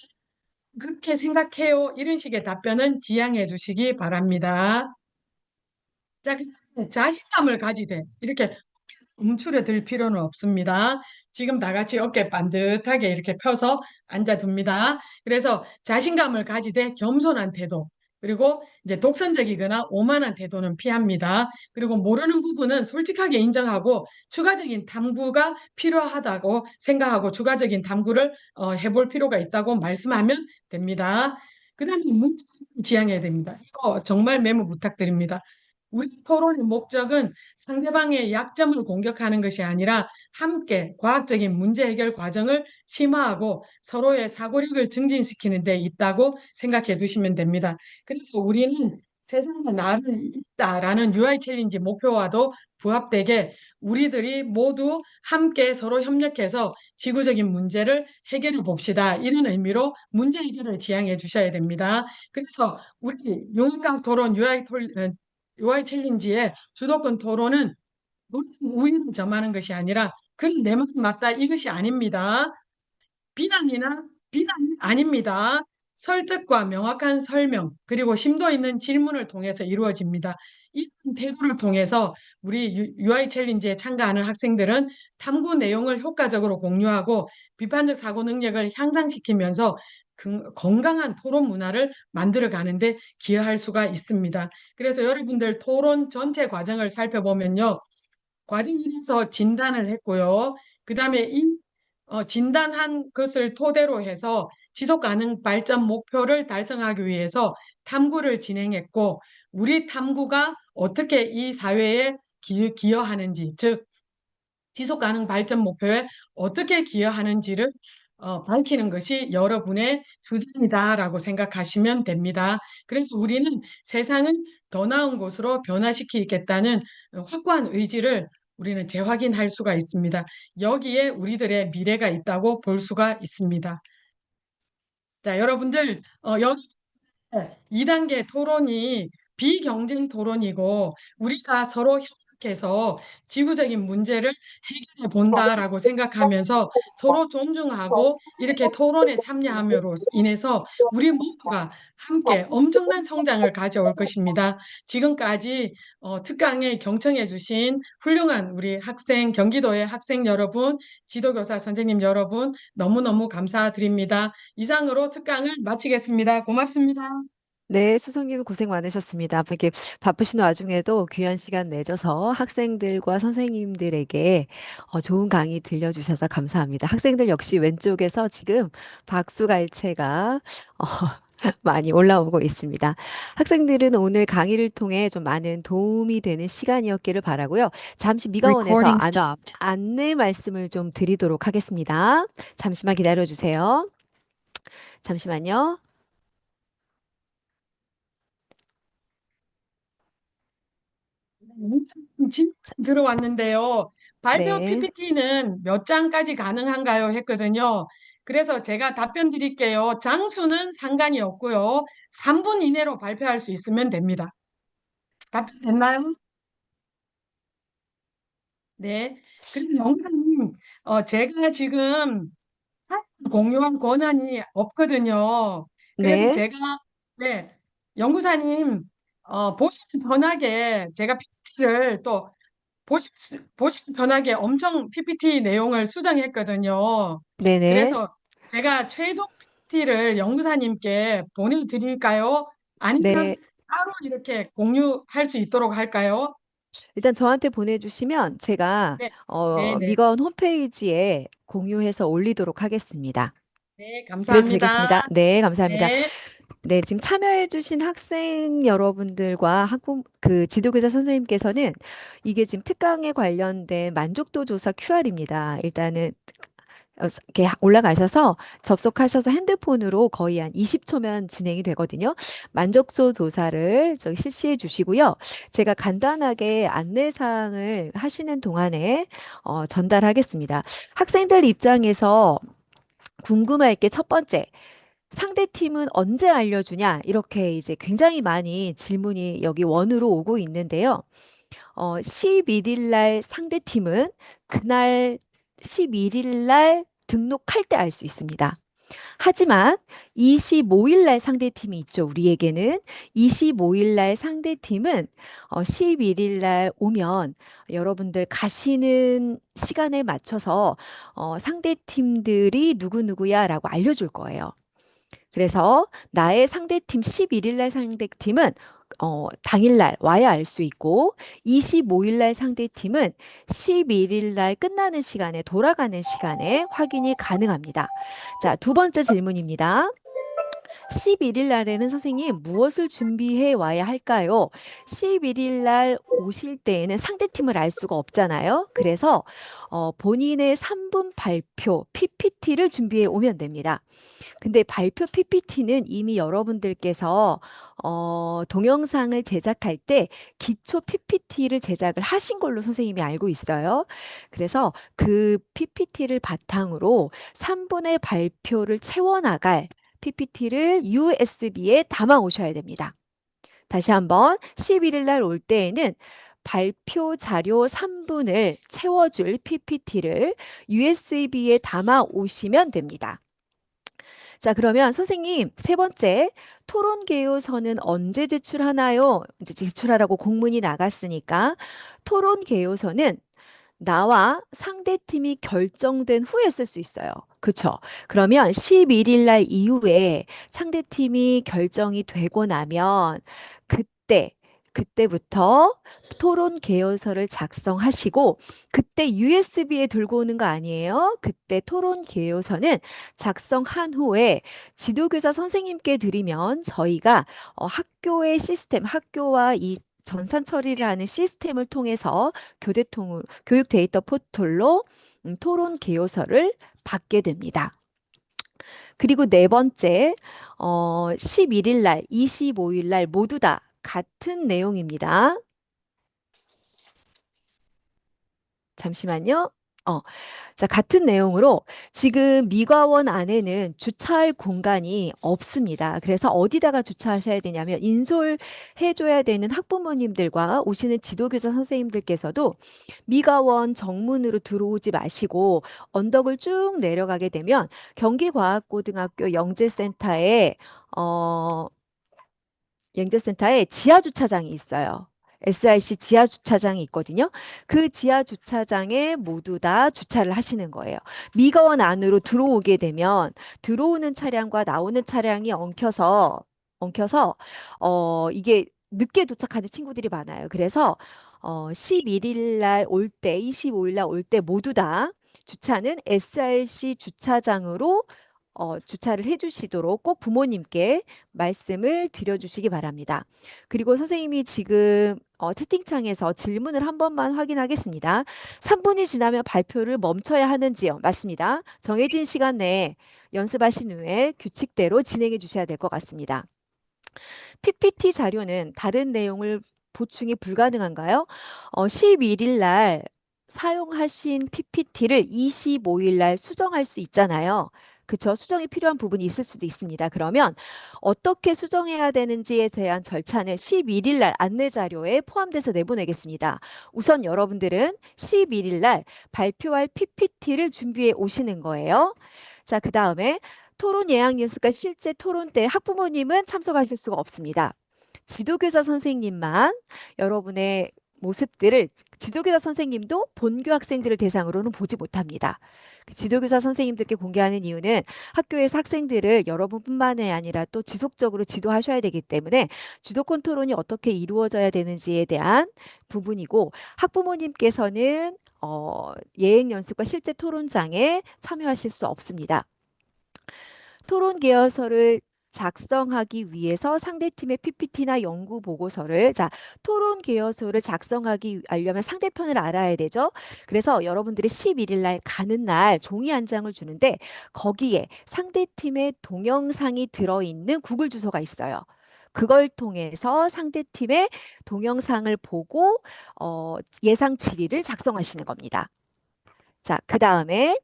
Speaker 1: 그렇게 생각해요. 이런 식의 답변은 지양해 주시기 바랍니다. 자, 그다음에 자신감을 가지되 이렇게 움츠러들 필요는 없습니다. 지금 다 같이 어깨 반듯하게 이렇게 펴서 앉아둡니다. 그래서 자신감을 가지되 겸손한 태도, 그리고 이제 독선적이거나 오만한 태도는 피합니다. 그리고 모르는 부분은 솔직하게 인정하고 추가적인 탐구가 필요하다고 생각하고 추가적인 탐구를 해볼 필요가 있다고 말씀하면 됩니다. 그 다음에 문제 지향해야 됩니다. 이거 정말 메모 부탁드립니다. 우리 토론의 목적은 상대방의 약점을 공격하는 것이 아니라 함께 과학적인 문제 해결 과정을 심화하고 서로의 사고력을 증진시키는 데 있다고 생각해 두시면 됩니다. 그래서 우리는 세상과 나를 잇다라는 UI 챌린지 목표와도 부합되게 우리들이 모두 함께 서로 협력해서 지구적인 문제를 해결해 봅시다. 이런 의미로 문제 해결을 지향해 주셔야 됩니다. 그래서 우리 용익과학 토론 UI 챌린지의 주도권 토론은 우위를 점하는 것이 아니라 그래 내 말이 맞다 이것이 아닙니다. 비난이 아닙니다. 설득과 명확한 설명 그리고 심도 있는 질문을 통해서 이루어집니다. 이 태도를 통해서 우리 UI 챌린지에 참가하는 학생들은 탐구 내용을 효과적으로 공유하고 비판적 사고 능력을 향상시키면서 건강한 토론 문화를 만들어 가는데 기여할 수가 있습니다. 그래서 여러분들 토론 전체 과정을 살펴보면요. 과정에서 진단을 했고요. 그 다음에 이 진단한 것을 토대로 해서 지속가능 발전 목표를 달성하기 위해서 탐구를 진행했고 우리 탐구가 어떻게 이 사회에 기여하는지, 즉 지속가능 발전 목표에 어떻게 기여하는지를 밝히는 것이 여러분의 주장이다라고 생각하시면 됩니다. 그래서 우리는 세상을 더 나은 곳으로 변화시키겠다는 확고한 의지를 우리는 재확인할 수가 있습니다. 여기에 우리들의 미래가 있다고 볼 수가 있습니다. 자, 여러분들 여기 2단계 토론이 비경쟁 토론이고 우리가 서로 협력해서 지구적인 문제를 해결해 본다라고 생각하면서 서로 존중하고 이렇게 토론에 참여함으로 인해서 우리 모두가 함께 엄청난 성장을 가져올 것입니다. 지금까지 특강에 경청해 주신 훌륭한 우리 학생, 경기도의 학생 여러분, 지도교사 선생님 여러분 너무너무 감사드립니다. 이상으로 특강을 마치겠습니다. 고맙습니다.
Speaker 2: 네, 수성님 고생 많으셨습니다. 이렇게 바쁘신 와중에도 귀한 시간 내줘서 학생들과 선생님들에게 좋은 강의 들려주셔서 감사합니다. 학생들 역시 왼쪽에서 지금 박수갈채가 많이 올라오고 있습니다. 학생들은 오늘 강의를 통해 좀 많은 도움이 되는 시간이었기를 바라고요. 잠시 미가원에서 안내 말씀을 좀 드리도록 하겠습니다. 잠시만 기다려 주세요. 잠시만요.
Speaker 1: 진짜 들어왔는데요. 발표
Speaker 2: 네,
Speaker 1: PPT는 몇 장까지 가능한가요? 했거든요. 그래서 제가 답변 드릴게요. 장수는 상관이 없고요. 3분 이내로 발표할 수 있으면 됩니다. 답변 됐나요? 네. 그리고 영사님, 제가 지금 사진 공유한 권한이 없거든요. 그래서
Speaker 2: 네,
Speaker 1: 제가, 네, 연구사님, 보시면 편하게 제가 PPT를 또 보시기 편하게 엄청 PPT 내용을 수정했거든요.
Speaker 2: 네네.
Speaker 1: 그래서 제가 최종 PPT를 연구사님께 보내드릴까요? 아니면
Speaker 2: 네,
Speaker 1: 따로 이렇게 공유할 수 있도록 할까요?
Speaker 2: 일단 저한테 보내주시면 제가
Speaker 1: 네, 네, 네,
Speaker 2: 미건 홈페이지에 공유해서 올리도록 하겠습니다.
Speaker 1: 네,
Speaker 2: 그래도
Speaker 1: 감사합니다.
Speaker 2: 되겠습니다. 네, 감사합니다.
Speaker 1: 네.
Speaker 2: 네, 지금 참여해주신 학생 여러분들과 그 지도교사 선생님께서는 이게 지금 특강에 관련된 만족도 조사 QR입니다. 일단은 이렇게 올라가셔서 접속하셔서 핸드폰으로 거의 한 20초면 진행이 되거든요. 만족도 조사를 실시해 주시고요. 제가 간단하게 안내사항을 하시는 동안에 전달하겠습니다. 학생들 입장에서 궁금할 게 첫 번째, 상대 팀은 언제 알려주냐? 이렇게 이제 굉장히 많이 질문이 여기 원으로 오고 있는데요. 11일 날 상대 팀은 그날 11일 날 등록할 때 알 수 있습니다. 하지만 25일 날 상대팀이 있죠. 우리에게는 25일 날 상대팀은 11일 날 오면 여러분들 가시는 시간에 맞춰서 상대팀들이 누구누구야라고 알려줄 거예요. 그래서 나의 상대팀 11일 날 상대팀은 당일 날 와야 알 수 있고 25일 날 상대팀은 11일 날 끝나는 시간에 돌아가는 시간에 확인이 가능합니다. 자, 두 번째 질문입니다. 11일 날에는 선생님 무엇을 준비해 와야 할까요? 11일 날 오실 때에는 상대팀을 알 수가 없잖아요. 그래서 본인의 3분 발표 PPT를 준비해 오면 됩니다. 근데 발표 PPT는 이미 여러분들께서 동영상을 제작할 때 기초 PPT를 제작을 하신 걸로 선생님이 알고 있어요. 그래서 그 PPT를 바탕으로 3분의 발표를 채워나갈 PPT를 USB에 담아 오셔야 됩니다. 다시 한번 11일 날 올 때에는 발표 자료 3분을 채워줄 PPT를 USB에 담아 오시면 됩니다. 자, 그러면 선생님, 세 번째, 토론 개요서는 언제 제출하나요? 이제 제출하라고 공문이 나갔으니까 토론 개요서는 나와 상대팀이 결정된 후에 쓸 수 있어요. 그쵸? 그러면 11일 날 이후에 상대팀이 결정이 되고 나면 그때부터 토론 개요서를 작성하시고 그때 USB에 들고 오는 거 아니에요? 그때 토론 개요서는 작성한 후에 지도교사 선생님께 드리면 저희가 학교의 시스템, 학교와 이 전산 처리를 하는 시스템을 통해서 교육 데이터 포털로 토론 개요서를 받게 됩니다. 그리고 네 번째, 11일 날, 25일 날 모두 다 같은 내용입니다. 잠시만요. 자, 같은 내용으로 지금 미과원 안에는 주차할 공간이 없습니다. 그래서 어디다가 주차하셔야 되냐면 인솔해줘야 되는 학부모님들과 오시는 지도교사 선생님들께서도 미과원 정문으로 들어오지 마시고 언덕을 쭉 내려가게 되면 경기과학고등학교 영재센터에 지하 주차장이 있어요. SRC 지하 주차장이 있거든요. 그 지하 주차장에 모두 다 주차를 하시는 거예요. 미가원 안으로 들어오게 되면 들어오는 차량과 나오는 차량이 엉켜서 이게 늦게 도착하는 친구들이 많아요. 그래서 11일 날 올 때, 25일 날 올 때 모두 다 주차는 SRC 주차장으로 주차를 해주시도록 꼭 부모님께 말씀을 드려주시기 바랍니다. 그리고 선생님이 지금 채팅창에서 질문을 한 번만 확인하겠습니다. 3분이 지나면 발표를 멈춰야 하는지요? 맞습니다. 정해진 시간 내에 연습하신 후에 규칙대로 진행해 주셔야 될 것 같습니다. PPT 자료는 다른 내용을 보충이 불가능한가요? 11일 날 사용하신 PPT를 25일 날 수정할 수 있잖아요. 그쵸? 수정이 필요한 부분이 있을 수도 있습니다. 그러면 어떻게 수정해야 되는지에 대한 절차는 11일 날 안내 자료에 포함돼서 내보내겠습니다. 우선 여러분들은 11일 날 발표할 PPT를 준비해 오시는 거예요. 자, 그 다음에 토론 예약 연습과 실제 토론 때 학부모님은 참석하실 수가 없습니다. 지도교사 선생님만 여러분의 모습들을 지도교사 선생님도 본교 학생들을 대상으로는 보지 못합니다. 지도교사 선생님들께 공개하는 이유는 학교에서 학생들을 여러분뿐만이 아니라 또 지속적으로 지도하셔야 되기 때문에 주도권 토론이 어떻게 이루어져야 되는지에 대한 부분이고 학부모님께서는 예행 연습과 실제 토론장에 참여하실 수 없습니다. 토론 개요서를 작성하기 위해서 상대팀의 PPT나 연구 보고서를 토론 개요서를 작성하기 하려면 상대편을 알아야 되죠. 그래서 여러분들이 11일 날 가는 날 종이 한 장을 주는데 거기에 상대팀의 동영상이 들어있는 구글 주소가 있어요. 그걸 통해서 상대팀의 동영상을 보고 예상 질의를 작성하시는 겁니다. 자, 그 다음에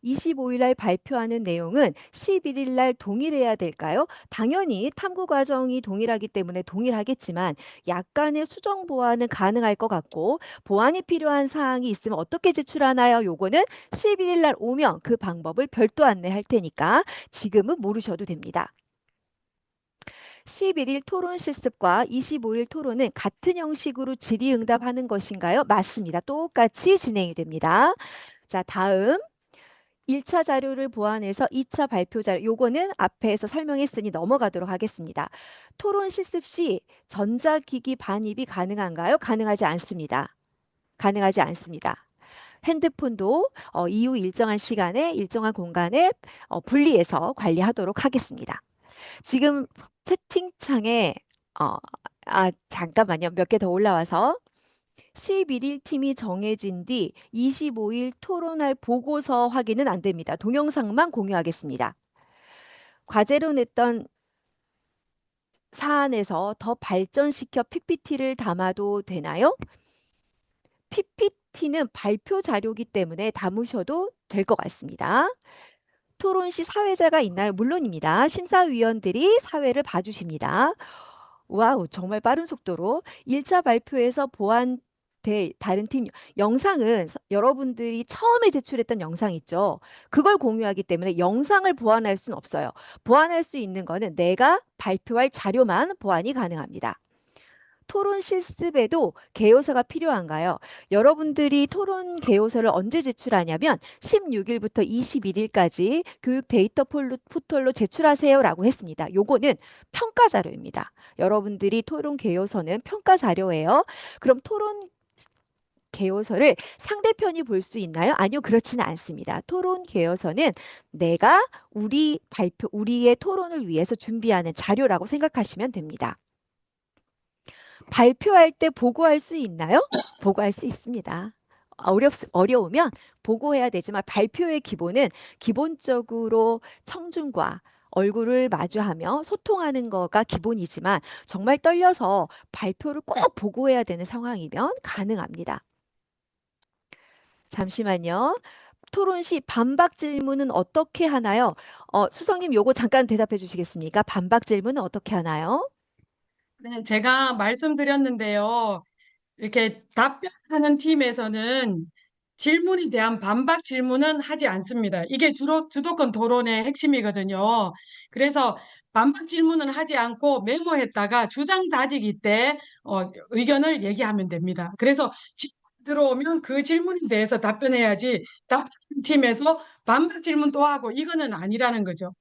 Speaker 2: 25일 날 발표하는 내용은 11일 날 동일해야 될까요? 당연히 탐구 과정이 동일하기 때문에 동일하겠지만 약간의 수정 보완은 가능할 것 같고 보완이 필요한 사항이 있으면 어떻게 제출하나요? 요거는 11일 날 오면 그 방법을 별도 안내할 테니까 지금은 모르셔도 됩니다. 11일 토론 실습과 25일 토론은 같은 형식으로 질의응답하는 것인가요? 맞습니다. 똑같이 진행이 됩니다. 자, 다음 1차 자료를 보완해서 2차 발표 자료, 요거는 앞에서 설명했으니 넘어가도록 하겠습니다. 토론 실습 시 전자기기 반입이 가능한가요? 가능하지 않습니다. 가능하지 않습니다. 핸드폰도 이후 일정한 시간에 일정한 공간에 분리해서 관리하도록 하겠습니다. 지금 채팅창에 잠깐만요. 몇 개 더 올라와서 11일 팀이 정해진 뒤 25일 토론할 보고서 확인은 안 됩니다. 동영상만 공유하겠습니다. 과제로 냈던 사안에서 더 발전시켜 PPT를 담아도 되나요? PPT는 발표 자료이기 때문에 담으셔도 될 것 같습니다. 토론 시 사회자가 있나요? 물론입니다. 심사위원들이 사회를 봐주십니다. 와우, 정말 빠른 속도로 1차 발표에서 다른 팀 영상은 여러분들이 처음에 제출했던 영상 있죠. 그걸 공유하기 때문에 영상을 보완할 수는 없어요. 보완할 수 있는 거는 내가 발표할 자료만 보완이 가능합니다. 토론 실습에도 개요서가 필요한가요? 여러분들이 토론 개요서를 언제 제출하냐면 16일부터 21일까지 교육 데이터 포털로 제출하세요라고 했습니다. 요거는 평가 자료입니다. 여러분들이 토론 개요서는 평가 자료예요. 그럼 토론 개요서를 상대편이 볼 수 있나요? 아니요, 그렇지는 않습니다. 토론 개요서는 내가 우리의 토론을 위해서 준비하는 자료라고 생각하시면 됩니다. 발표할 때 보고할 수 있나요? 보고할 수 있습니다. 어려우면 보고해야 되지만 발표의 기본은 기본적으로 청중과 얼굴을 마주하며 소통하는 거가 기본이지만 정말 떨려서 발표를 꼭 보고해야 되는 상황이면 가능합니다. 잠시만요. 토론 시 반박 질문은 어떻게 하나요? 수석님 요거 잠깐 대답해 주시겠습니까? 반박 질문은 어떻게 하나요?
Speaker 1: 네, 제가 말씀드렸는데요. 이렇게 답변하는 팀에서는 질문에 대한 반박 질문은 하지 않습니다. 이게 주로 주도권 토론의 핵심이거든요. 그래서 반박 질문은 하지 않고 메모했다가 주장 다지기 때 의견을 얘기하면 됩니다. 그래서 질문 들어오면 그 질문에 대해서 답변해야지 답변 팀에서 반박 질문 또 하고 이거는 아니라는 거죠.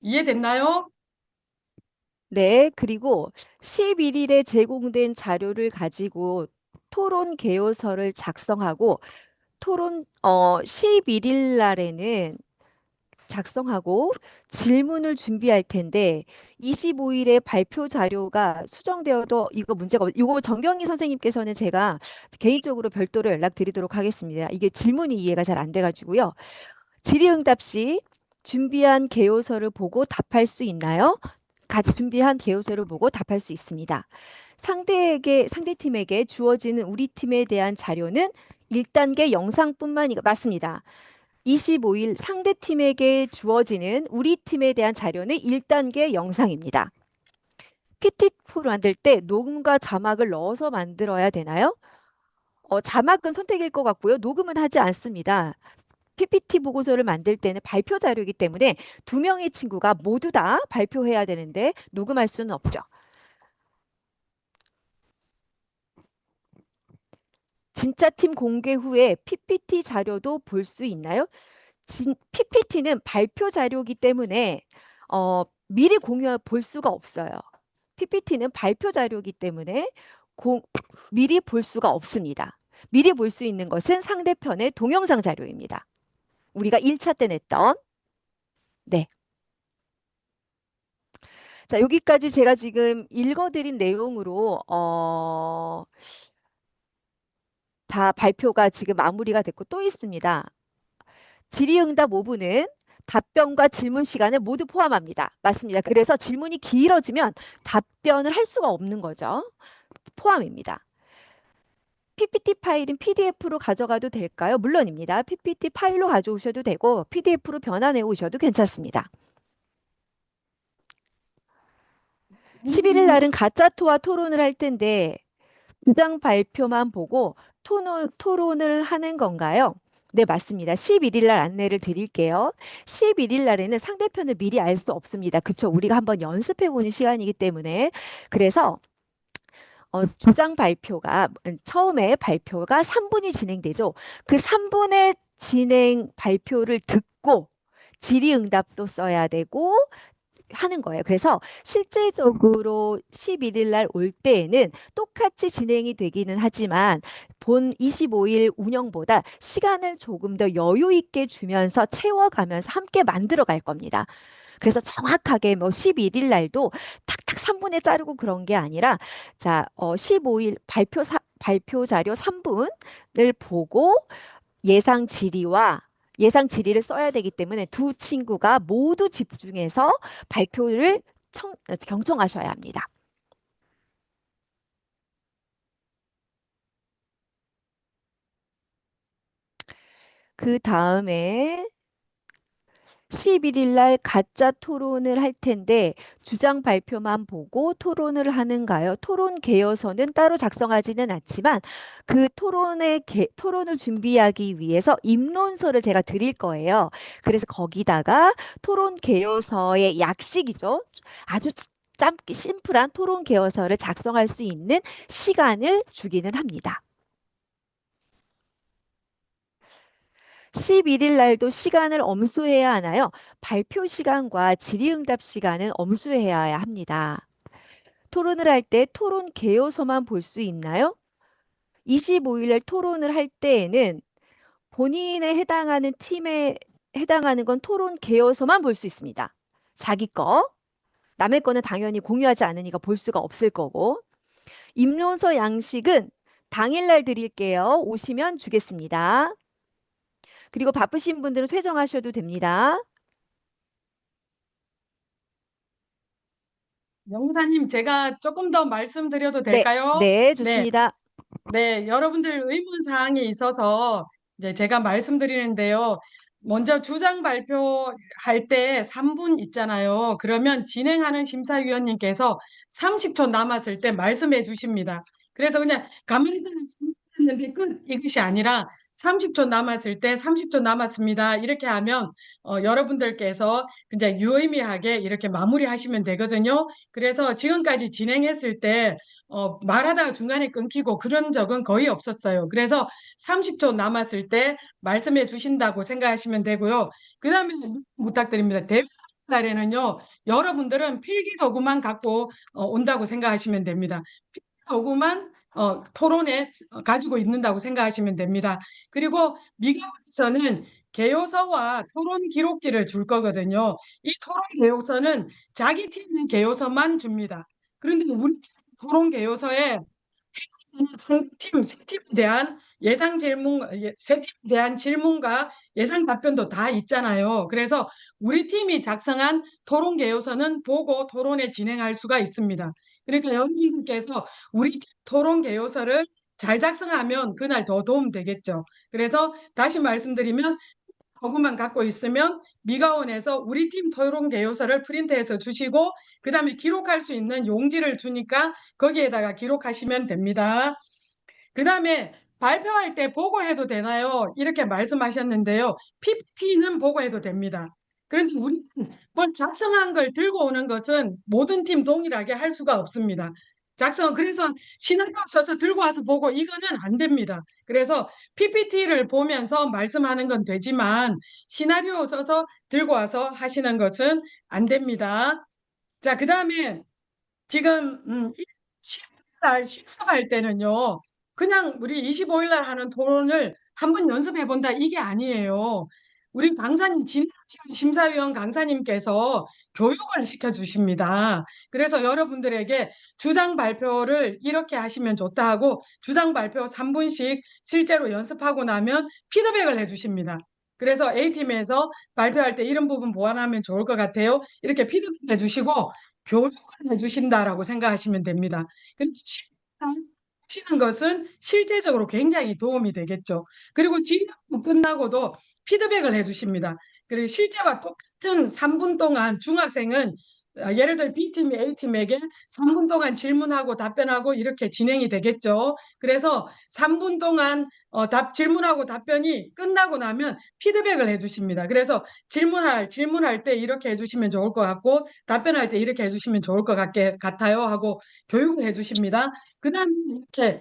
Speaker 1: 이해됐나요?
Speaker 2: 네, 그리고 11일에 제공된 자료를 가지고 토론 개요서를 작성하고 11일 날에는 작성하고 질문을 준비할 텐데 25일에 발표 자료가 수정되어도 이거 문제가 이거 정경희 선생님께서는 제가 개인적으로 별도로 연락드리도록 하겠습니다. 이게 질문이 이해가 잘 안 돼가지고요. 질의응답 시 준비한 개요서를 보고 답할 수 있나요? 준비한 개요서를 보고 답할 수 있습니다. 상대팀에게 주어지는 우리 팀에 대한 자료는 1단계 영상뿐만이 맞습니다. 25일 상대팀에게 주어지는 우리 팀에 대한 자료는 1단계 영상입니다. PPT를 만들 때 녹음과 자막을 넣어서 만들어야 되나요? 자막은 선택일 것 같고요. 녹음은 하지 않습니다. PPT 보고서를 만들 때는 발표 자료이기 때문에 두 명의 친구가 모두 다 발표해야 되는데 녹음할 수는 없죠. 진짜 팀 공개 후에 PPT 자료도 볼 수 있나요? PPT는 발표 자료이기 때문에 미리 볼 수가 없어요. PPT는 발표 자료이기 때문에 미리 볼 수가 없습니다. 미리 볼 수 있는 것은 상대편의 동영상 자료입니다. 우리가 1차 때 냈던. 네. 자, 여기까지 제가 지금 읽어드린 내용으로 다 발표가 지금 마무리가 됐고 또 있습니다. 질의응답 5분은 답변과 질문 시간을 모두 포함합니다. 맞습니다. 그래서 질문이 길어지면 답변을 할 수가 없는 거죠. 포함입니다. PPT 파일은 PDF로 가져가도 될까요? 물론입니다. PPT 파일로 가져오셔도 되고 PDF로 변환해 오셔도 괜찮습니다. 11일 날은 가짜토와 토론을 할 텐데 주장 발표만 보고 토론을 하는 건가요? 네, 맞습니다. 11일 날 안내를 드릴게요. 11일 날에는 상대편을 미리 알 수 없습니다. 그쵸? 우리가 한번 연습해 보는 시간이기 때문에. 그래서 주장 발표가 처음에 발표가 3분이 진행되죠. 그 3분의 진행 발표를 듣고 질의응답도 써야 되고 하는 거예요. 그래서 실제적으로 11일 날 올 때에는 똑같이 진행이 되기는 하지만 본 25일 운영보다 시간을 조금 더 여유 있게 주면서 채워가면서 함께 만들어 갈 겁니다. 그래서 정확하게 뭐 11일 날도 탁탁 3분에 자르고 그런 게 아니라 자, 15일 발표 자료 3분을 보고 예상 질의를 써야 되기 때문에 두 친구가 모두 집중해서 발표를 경청하셔야 합니다. 그 다음에 11일 날 가짜 토론을 할 텐데 주장 발표만 보고 토론을 하는가요? 토론 개요서는 따로 작성하지는 않지만 그 토론을 준비하기 위해서 입론서를 제가 드릴 거예요. 그래서 거기다가 토론 개요서의 약식이죠. 아주 짧게 심플한 토론 개요서를 작성할 수 있는 시간을 주기는 합니다. 11일 날도 시간을 엄수해야 하나요? 발표 시간과 질의응답 시간은 엄수해야 합니다. 토론을 할 때 토론 개요서만 볼 수 있나요? 25일 날 토론을 할 때에는 본인에 해당하는 팀에 해당하는 건 토론 개요서만 볼 수 있습니다. 자기 거. 남의 거는 당연히 공유하지 않으니까 볼 수가 없을 거고. 입론서 양식은 당일날 드릴게요. 오시면 주겠습니다. 그리고 바쁘신 분들은 퇴정하셔도 됩니다.
Speaker 1: 영사님, 제가 조금 더 말씀드려도
Speaker 2: 네,
Speaker 1: 될까요?
Speaker 2: 네,
Speaker 1: 네,
Speaker 2: 좋습니다.
Speaker 1: 네, 여러분들 의문 사항이 있어서 이제 제가 말씀드리는데요. 먼저 주장 발표할 때 3분 있잖아요. 그러면 진행하는 심사위원님께서 30초 남았을 때 말씀해 주십니다. 그래서 그냥 가만히 있는데 끝 이것이 아니라 30초 남았을 때 30초 남았습니다. 이렇게 하면 여러분들께서 굉장히 유의미하게 이렇게 마무리하시면 되거든요. 그래서 지금까지 진행했을 때 말하다가 중간에 끊기고 그런 적은 거의 없었어요. 그래서 30초 남았을 때 말씀해 주신다고 생각하시면 되고요. 그 다음에 부탁드립니다. 대회 날에는요, 여러분들은 필기 도구만 갖고 온다고 생각하시면 됩니다. 필기 도구만 토론에 가지고 있는다고 생각하시면 됩니다. 그리고 미가원에서는 개요서와 토론 기록지를 줄 거거든요. 이 토론 개요서는 자기 팀의 개요서만 줍니다. 그런데 우리 토론 개요서에 상팀, 세 팀에 대한 예상 질문, 세 팀에 대한 질문과 예상 답변도 다 있잖아요. 그래서 우리 팀이 작성한 토론 개요서는 보고 토론에 진행할 수가 있습니다. 그러니까 여러분들께서 우리 팀 토론 개요서를 잘 작성하면 그날 더 도움 되겠죠. 그래서 다시 말씀드리면 그것만 갖고 있으면 미가원에서 우리 팀 토론 개요서를 프린트해서 주시고 그 다음에 기록할 수 있는 용지를 주니까 거기에다가 기록하시면 됩니다. 그 다음에 발표할 때 보고해도 되나요? 이렇게 말씀하셨는데요. PPT는 보고해도 됩니다. 그런데 우리는 뭘 작성한 걸 들고 오는 것은 모든 팀 동일하게 할 수가 없습니다. 그래서 시나리오 써서 들고 와서 보고 이거는 안 됩니다. 그래서 PPT를 보면서 말씀하는 건 되지만 시나리오 써서 들고 와서 하시는 것은 안 됩니다. 자, 그 다음에 지금 10날 실습할 때는요. 그냥 우리 25일 날 하는 토론을 한번 연습해 본다 이게 아니에요. 우리 강사님 진행하시는 심사위원 강사님께서 교육을 시켜 주십니다. 그래서 여러분들에게 주장 발표를 이렇게 하시면 좋다 하고 주장 발표 3분씩 실제로 연습하고 나면 피드백을 해 주십니다. 그래서 A팀에서 발표할 때 이런 부분 보완하면 좋을 것 같아요. 이렇게 피드백 해 주시고 교육을 해주신다라고 생각하시면 됩니다. 그렇게 하시는 것은 실제적으로 굉장히 도움이 되겠죠. 그리고 진행 끝나고도 피드백을 해주십니다. 그리고 실제와 똑같은 3분 동안 중학생은 예를 들어 B팀이 A팀에게 3분 동안 질문하고 답변하고 이렇게 진행이 되겠죠. 그래서 3분 동안 질문하고 답변이 끝나고 나면 피드백을 해주십니다. 그래서 질문할 때 이렇게 해주시면 좋을 것 같고 답변할 때 이렇게 해주시면 좋을 것 같아요 하고 교육을 해주십니다. 그 다음에 이렇게